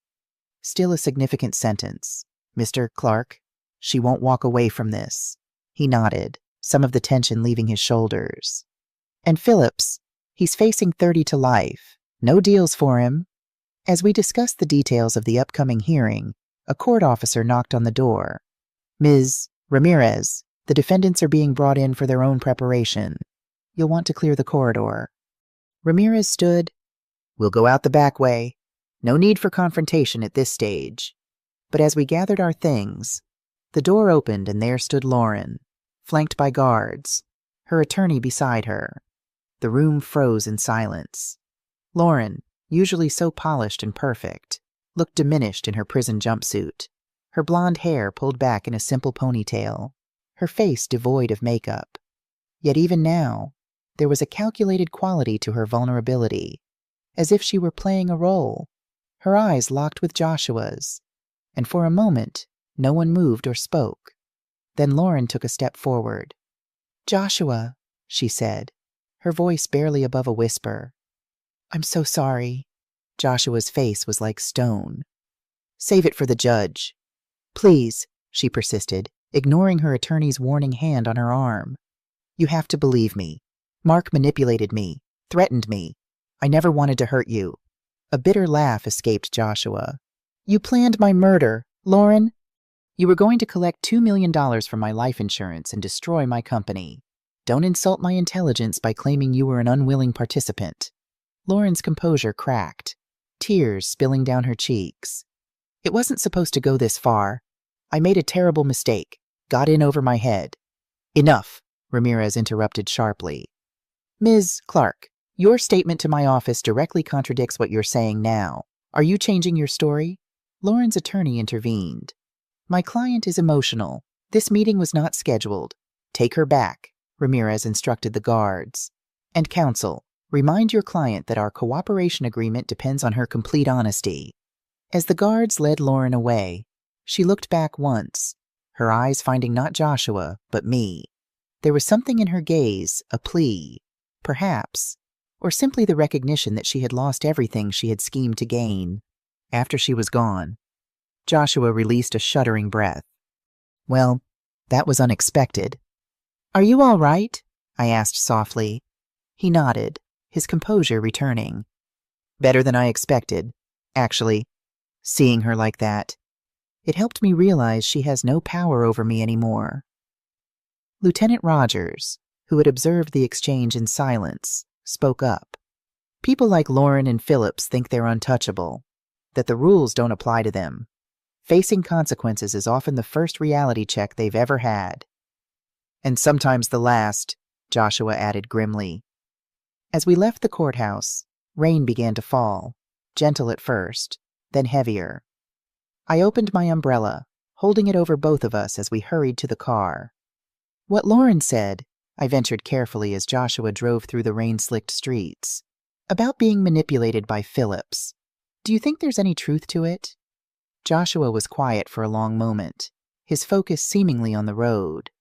"Still a significant sentence. Mr. Clark, she won't walk away from this." He nodded, some of the tension leaving his shoulders. "And Phillips, he's facing 30 to life. No deals for him." As we discussed the details of the upcoming hearing, a court officer knocked on the door. "Ms. Ramirez, the defendants are being brought in for their own preparation. You'll want to clear the corridor." Ramirez stood. "We'll go out the back way. No need for confrontation at this stage." But as we gathered our things, the door opened and there stood Lauren, flanked by guards, her attorney beside her. The room froze in silence. Lauren, usually so polished and perfect, looked diminished in her prison jumpsuit, her blonde hair pulled back in a simple ponytail, her face devoid of makeup. Yet even now, there was a calculated quality to her vulnerability, as if she were playing a role. Her eyes locked with Joshua's, and for a moment, no one moved or spoke. Then Lauren took a step forward. "Joshua," she said, her voice barely above a whisper. "I'm so sorry. Joshua's face was like stone. Save it for the judge. Please, she persisted, ignoring her attorney's warning hand on her arm. You have to believe me. Mark manipulated me, threatened me. I never wanted to hurt you. A bitter laugh escaped Joshua. You planned my murder, Lauren. You were going to collect $2 million from my life insurance and destroy my company. Don't insult my intelligence by claiming you were an unwilling participant. Lauren's composure cracked, tears spilling down her cheeks. It wasn't supposed to go this far. I made a terrible mistake, got in over my head. Enough, Ramirez interrupted sharply. Ms. Clark, your statement to my office directly contradicts what you're saying now. Are you changing your story? Lauren's attorney intervened. My client is emotional. This meeting was not scheduled. Take her back, Ramirez instructed the guards. And counsel, remind your client that our cooperation agreement depends on her complete honesty. As the guards led Lauren away, she looked back once, her eyes finding not Joshua, but me. There was something in her gaze, a plea, perhaps, or simply the recognition that she had lost everything she had schemed to gain. After she was gone, Joshua released a shuddering breath. Well, that was unexpected. Are you all right? I asked softly. He nodded, his composure returning. Better than I expected, actually. Seeing her like that, it helped me realize she has no power over me anymore. Lieutenant Rogers, who had observed the exchange in silence, spoke up. People like Lauren and Phillips think they're untouchable, that the rules don't apply to them. Facing consequences is often the first reality check they've ever had. And sometimes the last, Joshua added grimly. As we left the courthouse, rain began to fall, gentle at first, then heavier. I opened my umbrella, holding it over both of us as we hurried to the car. What Lauren said, I ventured carefully as Joshua drove through the rain-slicked streets, about being manipulated by Phillips. Do you think there's any truth to it? Joshua was quiet for a long moment, his focus seemingly on the road.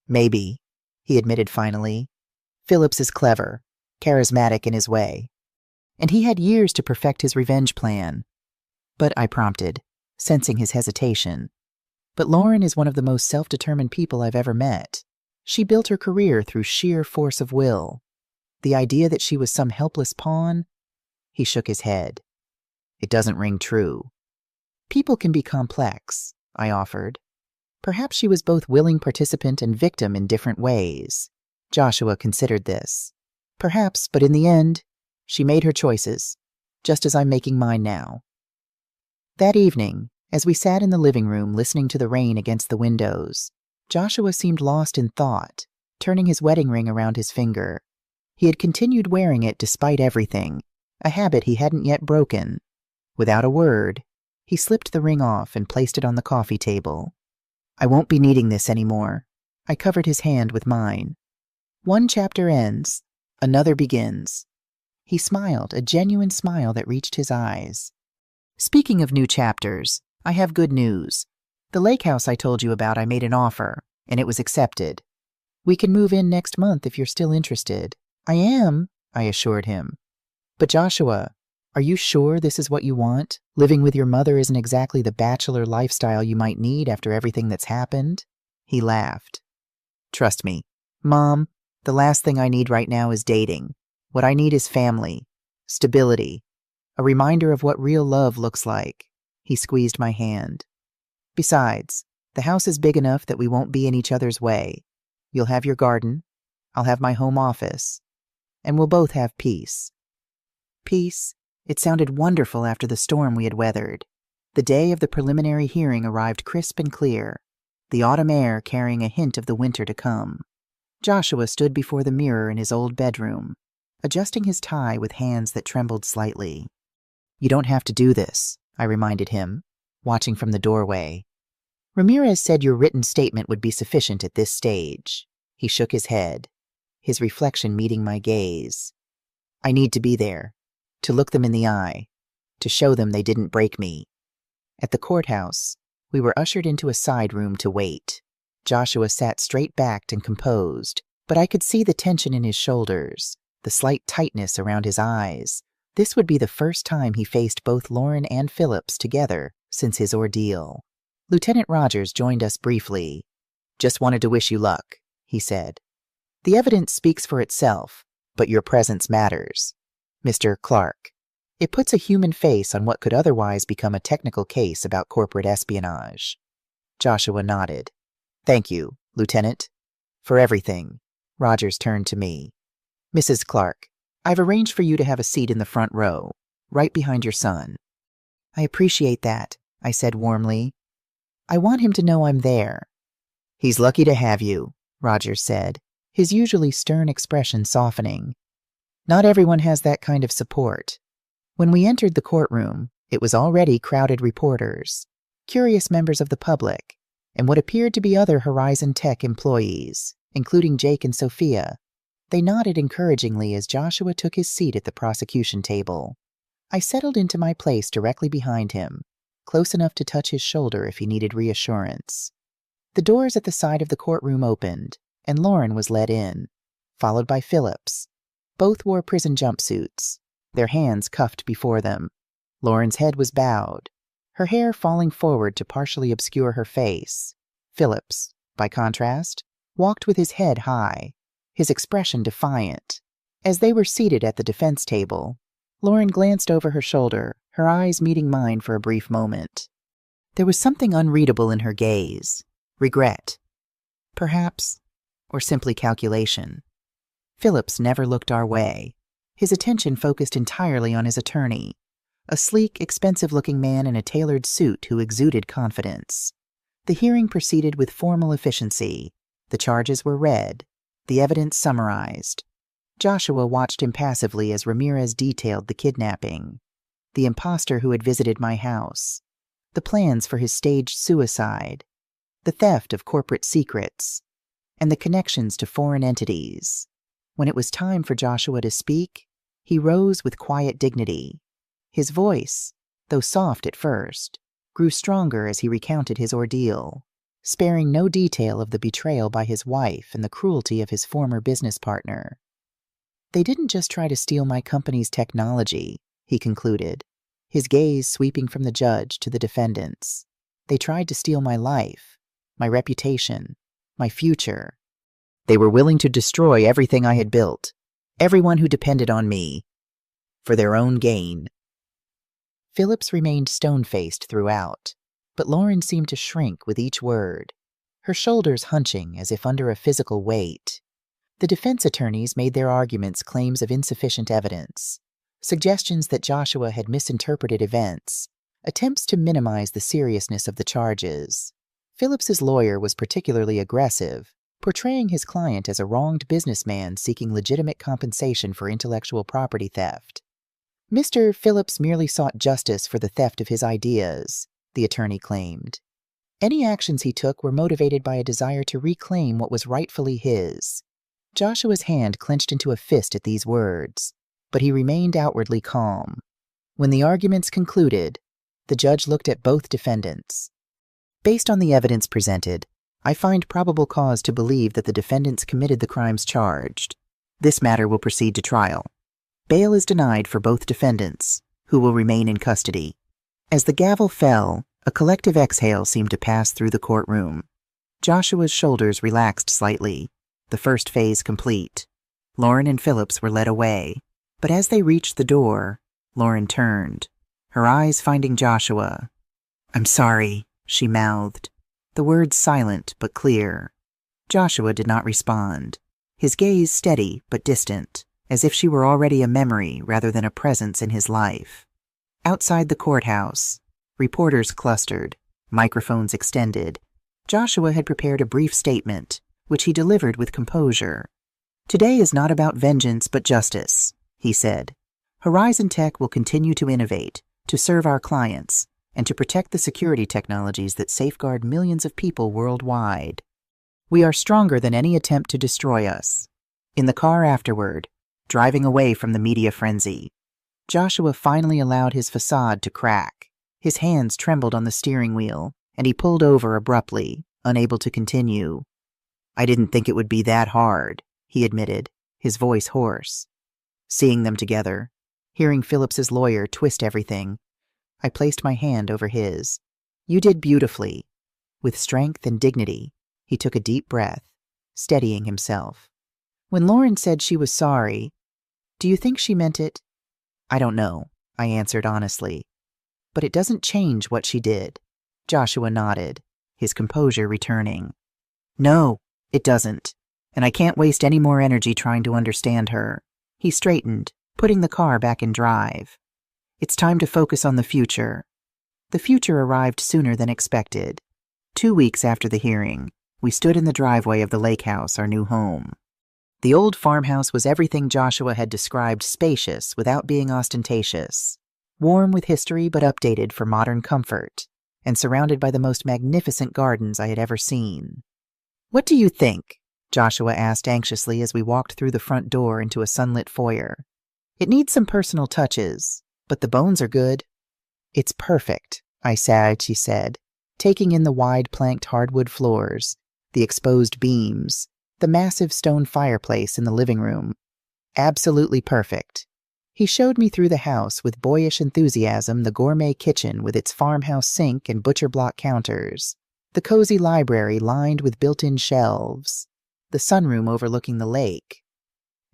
Maybe, he admitted finally. Phillips is clever, charismatic in his way, and he had years to perfect his revenge plan. But I prompted, sensing his hesitation. But Lauren is one of the most self-determined people I've ever met. She built her career through sheer force of will. The idea that she was some helpless pawn? He shook his head. It doesn't ring true. People can be complex, I offered. Perhaps she was both willing participant and victim in different ways. Joshua considered this. Perhaps, but in the end, she made her choices, just as I'm making mine now. That evening, as we sat in the living room listening to the rain against the windows, Joshua seemed lost in thought, turning his wedding ring around his finger. He had continued wearing it despite everything, a habit he hadn't yet broken. Without a word, he slipped the ring off and placed it on the coffee table. I won't be needing this anymore. I covered his hand with mine. One chapter ends, another begins. He smiled, a genuine smile that reached his eyes. Speaking of new chapters, I have good news. The lake house I told you about, I made an offer, and it was accepted. We can move in next month if you're still interested. I am, I assured him. But Joshua, are you sure this is what you want? Living with your mother isn't exactly the bachelor lifestyle you might need after everything that's happened? He laughed. Trust me, Mom, the last thing I need right now is dating. What I need is family, stability, a reminder of what real love looks like. He squeezed my hand. Besides, the house is big enough that we won't be in each other's way. You'll have your garden, I'll have my home office, and we'll both have peace. Peace? It sounded wonderful after the storm we had weathered. The day of the preliminary hearing arrived crisp and clear, the autumn air carrying a hint of the winter to come. Joshua stood before the mirror in his old bedroom, adjusting his tie with hands that trembled slightly. You don't have to do this, I reminded him, watching from the doorway. Ramirez said your written statement would be sufficient at this stage. He shook his head, his reflection meeting my gaze. I need to be there, to look them in the eye, to show them they didn't break me. At the courthouse, we were ushered into a side room to wait. Joshua sat straight-backed and composed, but I could see the tension in his shoulders, the slight tightness around his eyes, This would be the first time he faced both Lauren and Phillips together since his ordeal. Lieutenant Rogers joined us briefly. "Just wanted to wish you luck," he said. "The evidence speaks for itself, but your presence matters. Mr. Clark." It puts a human face on what could otherwise become a technical case about corporate espionage. Joshua nodded. "Thank you, Lieutenant, for everything." Rogers turned to me. "Mrs. Clark, I've arranged for you to have a seat in the front row, right behind your son." "I appreciate that," I said warmly. "I want him to know I'm there." "He's lucky to have you," Rogers said, his usually stern expression softening. "Not everyone has that kind of support." When we entered the courtroom, it was already crowded reporters, curious members of the public, and what appeared to be other Horizon Tech employees, including Jake and Sophia. They nodded encouragingly as Joshua took his seat at the prosecution table. I settled into my place directly behind him, close enough to touch his shoulder if he needed reassurance. The doors at the side of the courtroom opened, and Lauren was led in, followed by Phillips. Both wore prison jumpsuits, their hands cuffed before them. Lauren's head was bowed, her hair falling forward to partially obscure her face. Phillips, by contrast, walked with his head high, his expression defiant. As they were seated at the defense table, Lauren glanced over her shoulder, her eyes meeting mine for a brief moment. There was something unreadable in her gaze. Regret, perhaps, or simply calculation. Phillips never looked our way. His attention focused entirely on his attorney, a sleek, expensive-looking man in a tailored suit who exuded confidence. The hearing proceeded with formal efficiency. The charges were read, the evidence summarized. Joshua watched impassively as Ramirez detailed the kidnapping, the imposter who had visited my house, the plans for his staged suicide, the theft of corporate secrets, and the connections to foreign entities. When it was time for Joshua to speak, he rose with quiet dignity. His voice, though soft at first, grew stronger as he recounted his ordeal, sparing no detail of the betrayal by his wife and the cruelty of his former business partner. "They didn't just try to steal my company's technology," he concluded, his gaze sweeping from the judge to the defendants. "They tried to steal my life, my reputation, my future. They were willing to destroy everything I had built, everyone who depended on me, for their own gain." Phillips remained stone-faced throughout, but Lauren seemed to shrink with each word, her shoulders hunching as if under a physical weight. The defense attorneys made their arguments claims of insufficient evidence, suggestions that Joshua had misinterpreted events, attempts to minimize the seriousness of the charges. Phillips's lawyer was particularly aggressive, portraying his client as a wronged businessman seeking legitimate compensation for intellectual property theft. Mr. Phillips merely sought justice for the theft of his ideas, the attorney claimed. Any actions he took were motivated by a desire to reclaim what was rightfully his. Joshua's hand clenched into a fist at these words, but he remained outwardly calm. When the arguments concluded, the judge looked at both defendants. "Based on the evidence presented, I find probable cause to believe that the defendants committed the crimes charged. This matter will proceed to trial. Bail is denied for both defendants, who will remain in custody." As the gavel fell, a collective exhale seemed to pass through the courtroom. Joshua's shoulders relaxed slightly, the first phase complete. Lauren and Phillips were led away, but as they reached the door, Lauren turned, her eyes finding Joshua. "I'm sorry," she mouthed, the words silent but clear. Joshua did not respond, his gaze steady but distant, as if she were already a memory rather than a presence in his life. Outside the courthouse, reporters clustered, microphones extended. Joshua had prepared a brief statement, which he delivered with composure. "Today is not about vengeance but justice," he said. "Horizon Tech will continue to innovate, to serve our clients, and to protect the security technologies that safeguard millions of people worldwide. We are stronger than any attempt to destroy us." In the car afterward, driving away from the media frenzy, Joshua finally allowed his facade to crack. His hands trembled on the steering wheel, and he pulled over abruptly, unable to continue. "I didn't think it would be that hard," he admitted, his voice hoarse. Seeing them together, hearing Phillips's lawyer twist everything. I placed my hand over his. You did beautifully. With strength and dignity, he took a deep breath, steadying himself. When Lauren said she was sorry, do you think she meant it? I don't know, I answered honestly. But it doesn't change what she did. Joshua nodded, his composure returning. No, it doesn't. And I can't waste any more energy trying to understand her. He straightened, putting the car back in drive. It's time to focus on the future. The future arrived sooner than expected. 2 weeks after the hearing, we stood in the driveway of the lake house, our new home. The old farmhouse was everything Joshua had described, spacious without being ostentatious, warm with history but updated for modern comfort, and surrounded by the most magnificent gardens I had ever seen. What do you think? Joshua asked anxiously as we walked through the front door into a sunlit foyer. It needs some personal touches, but the bones are good. It's perfect, I said, she said, taking in the wide planked hardwood floors, the exposed beams, the massive stone fireplace in the living room. Absolutely perfect. He showed me through the house with boyish enthusiasm the gourmet kitchen with its farmhouse sink and butcher block counters, the cozy library lined with built-in shelves, the sunroom overlooking the lake.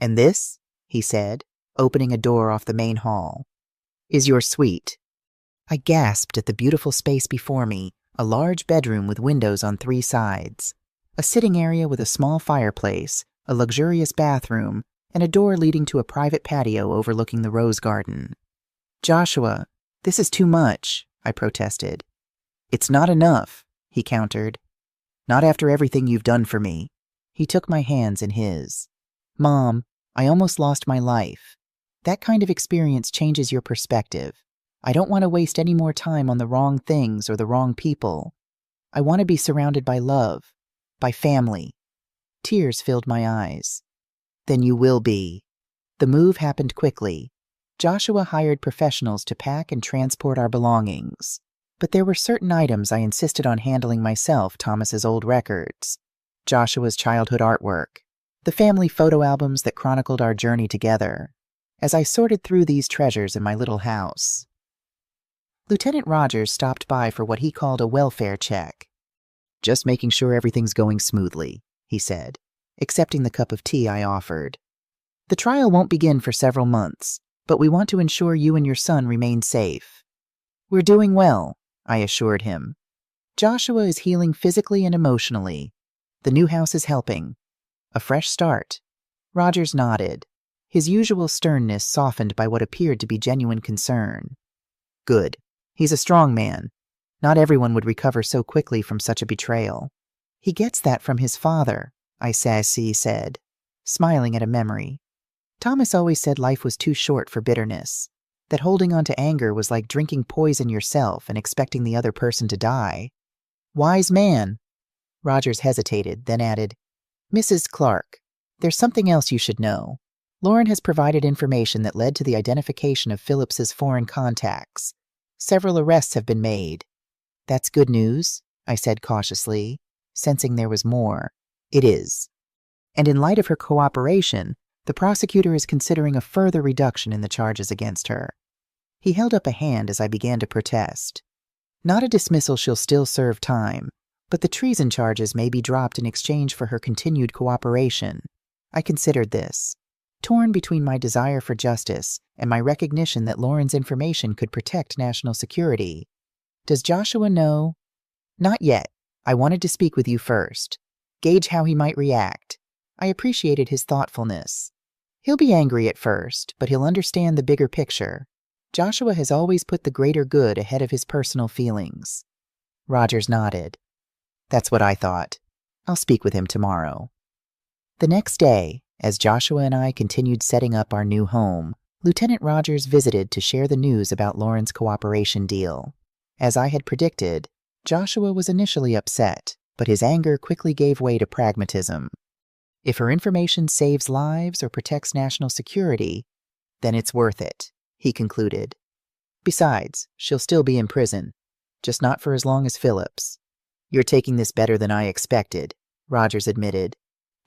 And this, he said, opening a door off the main hall, is your suite. I gasped at the beautiful space before me, a large bedroom with windows on 3 sides, a sitting area with a small fireplace, a luxurious bathroom, and a door leading to a private patio overlooking the rose garden. Joshua, this is too much, I protested. It's not enough, he countered. Not after everything you've done for me. He took my hands in his. Mom, I almost lost my life. That kind of experience changes your perspective. I don't want to waste any more time on the wrong things or the wrong people. I want to be surrounded by love, by family. Tears filled my eyes. Then you will be. The move happened quickly. Joshua hired professionals to pack and transport our belongings. But there were certain items I insisted on handling myself, Thomas's old records, Joshua's childhood artwork, the family photo albums that chronicled our journey together. As I sorted through these treasures in my little house, Lieutenant Rogers stopped by for what he called a welfare check. Just making sure everything's going smoothly, he said, accepting the cup of tea I offered. The trial won't begin for several months, but we want to ensure you and your son remain safe. We're doing well, I assured him. Joshua is healing physically and emotionally. The new house is helping. A fresh start. Rogers nodded, his usual sternness softened by what appeared to be genuine concern. Good. He's a strong man. Not everyone would recover so quickly from such a betrayal. He gets that from his father, I said, smiling at a memory. Thomas always said life was too short for bitterness, that holding on to anger was like drinking poison yourself and expecting the other person to die. Wise man. Rogers hesitated, then added, Mrs. Clark, there's something else you should know. Lauren has provided information that led to the identification of Phillips's foreign contacts. Several arrests have been made. That's good news, I said cautiously, sensing there was more. It is. And in light of her cooperation, the prosecutor is considering a further reduction in the charges against her. He held up a hand as I began to protest. Not a dismissal, she'll still serve time, but the treason charges may be dropped in exchange for her continued cooperation. I considered this, torn between my desire for justice and my recognition that Lauren's information could protect national security. Does Joshua know? Not yet. I wanted to speak with you first. Gauge how he might react. I appreciated his thoughtfulness. He'll be angry at first, but he'll understand the bigger picture. Joshua has always put the greater good ahead of his personal feelings. Rogers nodded. That's what I thought. I'll speak with him tomorrow. The next day, as Joshua and I continued setting up our new home, Lieutenant Rogers visited to share the news about Lauren's cooperation deal. As I had predicted, Joshua was initially upset, but his anger quickly gave way to pragmatism. If her information saves lives or protects national security, then it's worth it, he concluded. Besides, she'll still be in prison, just not for as long as Phillips. You're taking this better than I expected, Rogers admitted.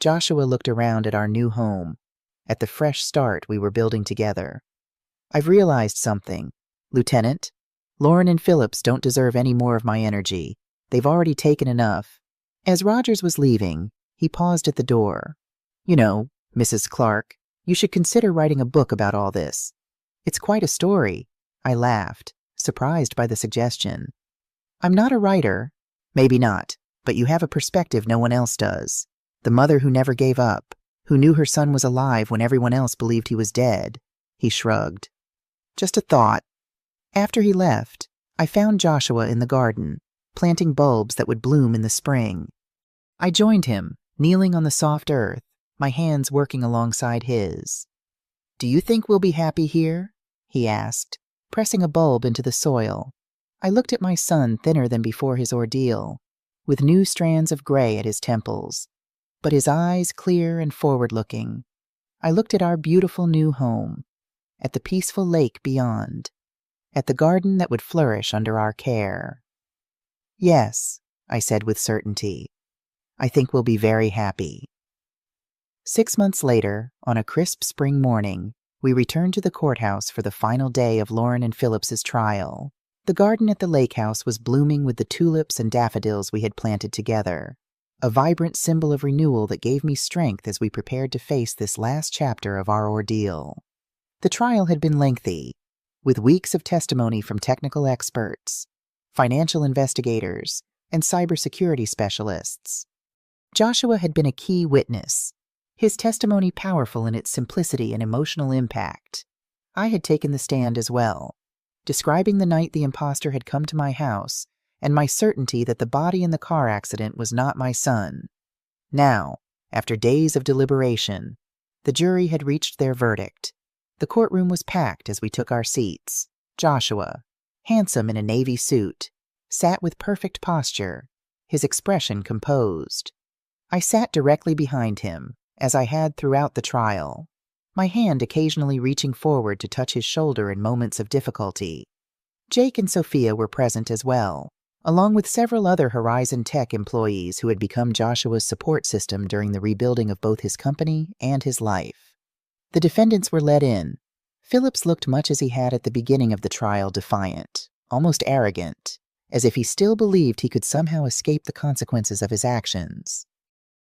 Joshua looked around at our new home, at the fresh start we were building together. I've realized something. Lieutenant, Lauren and Phillips don't deserve any more of my energy. They've already taken enough. As Rogers was leaving, he paused at the door. You know, Mrs. Clark, you should consider writing a book about all this. It's quite a story. I laughed, surprised by the suggestion. I'm not a writer. Maybe not, but you have a perspective no one else does. The mother who never gave up, who knew her son was alive when everyone else believed he was dead. He shrugged. Just a thought. After he left, I found Joshua in the garden, planting bulbs that would bloom in the spring. I joined him, kneeling on the soft earth, my hands working alongside his. Do you think we'll be happy here? He asked, pressing a bulb into the soil. I looked at my son thinner than before his ordeal, with new strands of gray at his temples, but his eyes clear and forward-looking. I looked at our beautiful new home, at the peaceful lake beyond, at the garden that would flourish under our care. Yes, I said with certainty. I think we'll be very happy. 6 months later, on a crisp spring morning, we returned to the courthouse for the final day of Lauren and Phillips's trial. The garden at the lake house was blooming with the tulips and daffodils we had planted together, a vibrant symbol of renewal that gave me strength as we prepared to face this last chapter of our ordeal. The trial had been lengthy, with weeks of testimony from technical experts, financial investigators, and cybersecurity specialists. Joshua had been a key witness, his testimony powerful in its simplicity and emotional impact. I had taken the stand as well, describing the night the imposter had come to my house and my certainty that the body in the car accident was not my son. Now, after days of deliberation, the jury had reached their verdict. The courtroom was packed as we took our seats. Joshua, handsome in a navy suit, sat with perfect posture, his expression composed. I sat directly behind him, as I had throughout the trial, my hand occasionally reaching forward to touch his shoulder in moments of difficulty. Jake and Sophia were present as well, along with several other Horizon Tech employees who had become Joshua's support system during the rebuilding of both his company and his life. The defendants were led in. Phillips looked much as he had at the beginning of the trial, defiant, almost arrogant, as if he still believed he could somehow escape the consequences of his actions.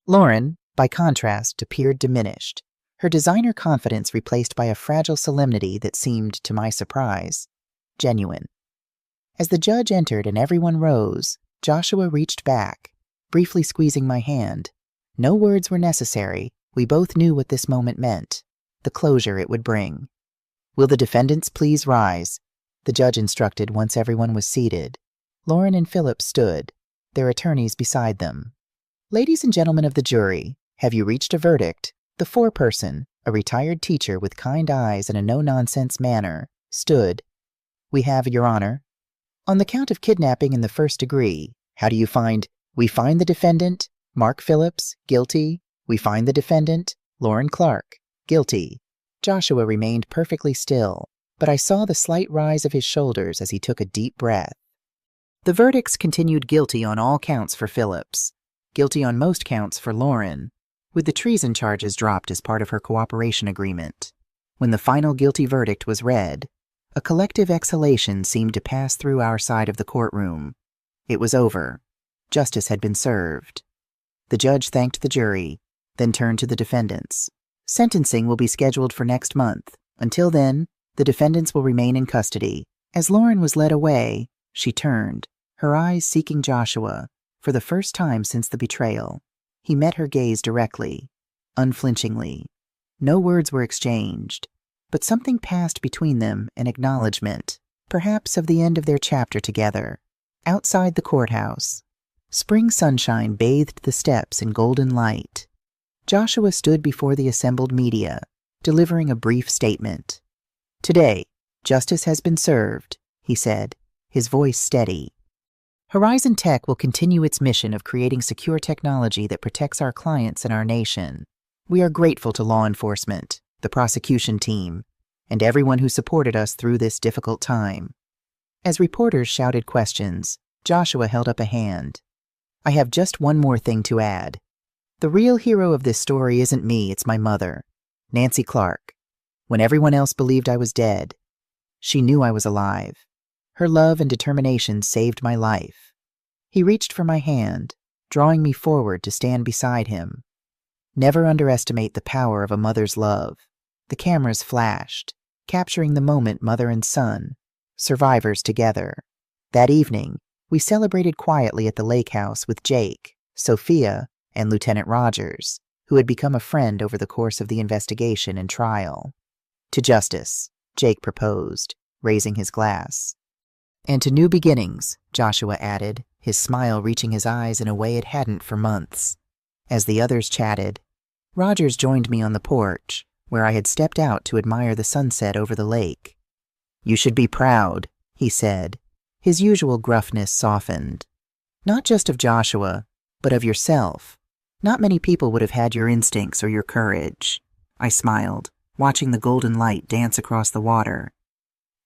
Lauren, by contrast, appeared diminished, her designer confidence replaced by a fragile solemnity that seemed, to my surprise, genuine. As the judge entered and everyone rose, Joshua reached back, briefly squeezing my hand. No words were necessary. We both knew what this moment meant, the closure it would bring. Will the defendants please rise? The judge instructed once everyone was seated. Lauren and Phillips stood, their attorneys beside them. Ladies and gentlemen of the jury, have you reached a verdict? The foreperson, a retired teacher with kind eyes and a no-nonsense manner, stood. We have, Your Honor. On the count of kidnapping in the first degree, how do you find? We find the defendant, Mark Phillips, guilty. We find the defendant, Lauren Clark, guilty. Joshua remained perfectly still, but I saw the slight rise of his shoulders as he took a deep breath. The verdicts continued guilty on all counts for Phillips, guilty on most counts for Lauren, with the treason charges dropped as part of her cooperation agreement. When the final guilty verdict was read, a collective exhalation seemed to pass through our side of the courtroom. It was over. Justice had been served. The judge thanked the jury, then turned to the defendants. Sentencing will be scheduled for next month. Until then, the defendants will remain in custody. As Lauren was led away, she turned, her eyes seeking Joshua, for the first time since the betrayal. He met her gaze directly, unflinchingly. No words were exchanged, but something passed between them, an acknowledgement, perhaps of the end of their chapter together. Outside the courthouse, spring sunshine bathed the steps in golden light. Joshua stood before the assembled media, delivering a brief statement. Today, justice has been served, he said, his voice steady. Horizon Tech will continue its mission of creating secure technology that protects our clients and our nation. We are grateful to law enforcement, the prosecution team, and everyone who supported us through this difficult time. As reporters shouted questions, Joshua held up a hand. I have just one more thing to add. The real hero of this story isn't me, it's my mother, Nancy Clark. When everyone else believed I was dead, She knew I was alive. Her love and determination saved my life. He reached for my hand, drawing me forward to stand beside him. Never underestimate the power of a mother's love. The cameras flashed, capturing the moment mother and son, survivors together. That evening, we celebrated quietly at the lake house with Jake, Sophia, and Lieutenant Rogers, who had become a friend over the course of the investigation and trial. To justice, Jake proposed, raising his glass. And to new beginnings, Joshua added, his smile reaching his eyes in a way it hadn't for months. As the others chatted, Rogers joined me on the porch, where I had stepped out to admire the sunset over the lake. "You should be proud," he said. His usual gruffness softened. "Not just of Joshua, but of yourself. Not many people would have had your instincts or your courage." I smiled, watching the golden light dance across the water.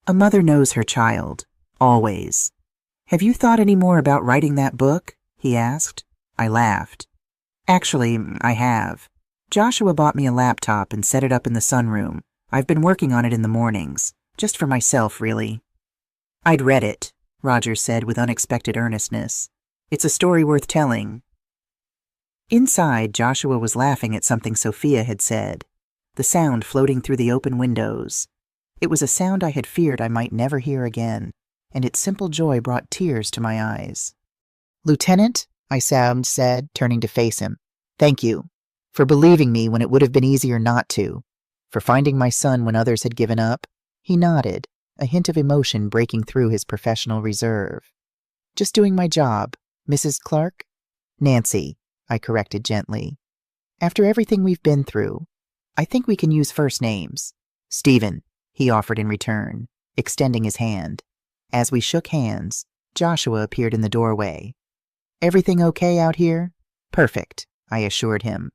"A mother knows her child, always." "Have you thought any more about writing that book?" he asked. I laughed. "Actually, I have. Joshua bought me a laptop and set it up in the sunroom. I've been working on it in the mornings, just for myself, really." "I'd read it," Rogers said with unexpected earnestness. "It's a story worth telling." Inside, Joshua was laughing at something Sophia had said, the sound floating through the open windows. It was a sound I had feared I might never hear again, and its simple joy brought tears to my eyes. "Lieutenant," I said, turning to face him, "thank you. For believing me when it would have been easier not to. For finding my son when others had given up." He nodded, a hint of emotion breaking through his professional reserve. "Just doing my job, Mrs. Clark?" "Nancy," I corrected gently. "After everything we've been through, I think we can use first names." "Stephen," he offered in return, extending his hand. As we shook hands, Joshua appeared in the doorway. "Everything okay out here?" "Perfect," I assured him.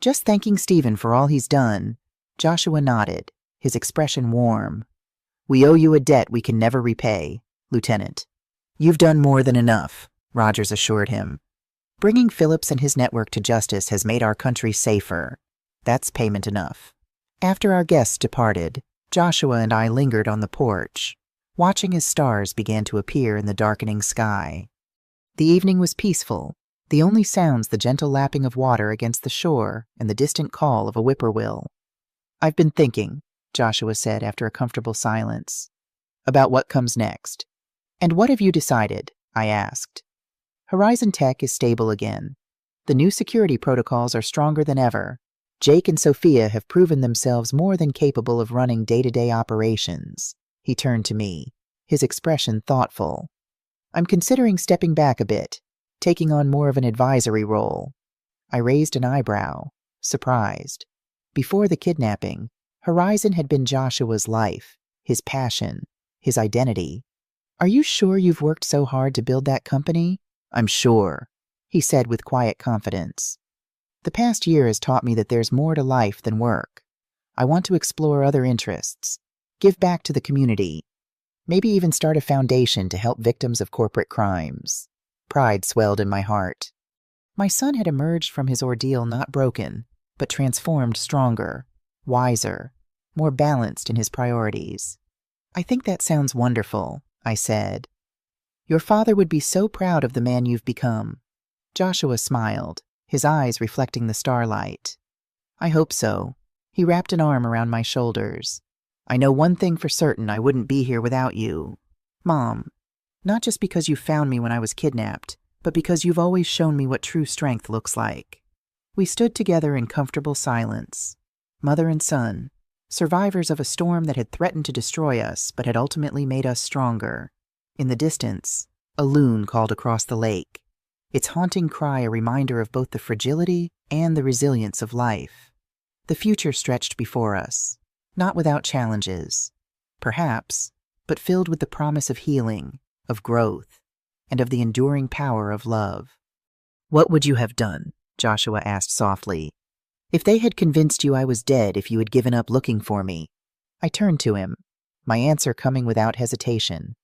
"Just thanking Stephen for all he's done." Joshua nodded, his expression warm. "We owe you a debt we can never repay, Lieutenant." "You've done more than enough," Rogers assured him. "Bringing Phillips and his network to justice has made our country safer. That's payment enough." After our guests departed, Joshua and I lingered on the porch, watching as stars began to appear in the darkening sky. The evening was peaceful, the only sounds the gentle lapping of water against the shore and the distant call of a whippoorwill. "I've been thinking," Joshua said after a comfortable silence, "about what comes next." "And what have you decided?" I asked. "Horizon Tech is stable again. The new security protocols are stronger than ever. Jake and Sophia have proven themselves more than capable of running day-to-day operations." He turned to me, his expression thoughtful. "I'm considering stepping back a bit, taking on more of an advisory role." I raised an eyebrow, surprised. Before the kidnapping, Horizon had been Joshua's life, his passion, his identity. "Are you sure you've worked so hard to build that company?" "I'm sure," he said with quiet confidence. "The past year has taught me that there's more to life than work. I want to explore other interests, give back to the community, maybe even start a foundation to help victims of corporate crimes." Pride swelled in my heart. My son had emerged from his ordeal not broken, but transformed stronger, wiser, more balanced in his priorities. "I think that sounds wonderful," I said. "Your father would be so proud of the man you've become." Joshua smiled, his eyes reflecting the starlight. "I hope so." He wrapped an arm around my shoulders. "I know one thing for certain: I wouldn't be here without you, Mom. Not just because you found me when I was kidnapped, but because you've always shown me what true strength looks like." We stood together in comfortable silence, mother and son, survivors of a storm that had threatened to destroy us but had ultimately made us stronger. In the distance, a loon called across the lake, its haunting cry a reminder of both the fragility and the resilience of life. The future stretched before us, not without challenges, perhaps, but filled with the promise of healing, of growth, and of the enduring power of love. "What would you have done?" Joshua asked softly. "If they had convinced you I was dead, if you had given up looking for me?" I turned to him, my answer coming without hesitation.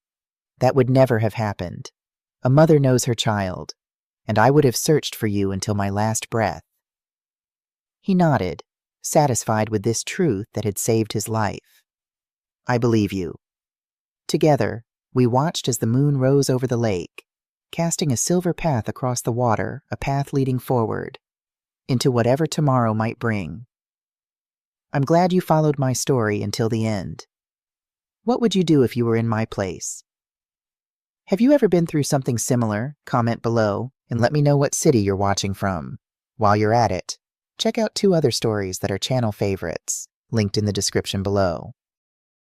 "That would never have happened. A mother knows her child, and I would have searched for you until my last breath." He nodded, satisfied with this truth that had saved his life. "I believe you." Together, we watched as the moon rose over the lake, casting a silver path across the water, a path leading forward, into whatever tomorrow might bring. I'm glad you followed my story until the end. What would you do if you were in my place? Have you ever been through something similar? Comment below and let me know what city you're watching from. While you're at it, check out 2 other stories that are channel favorites, linked in the description below.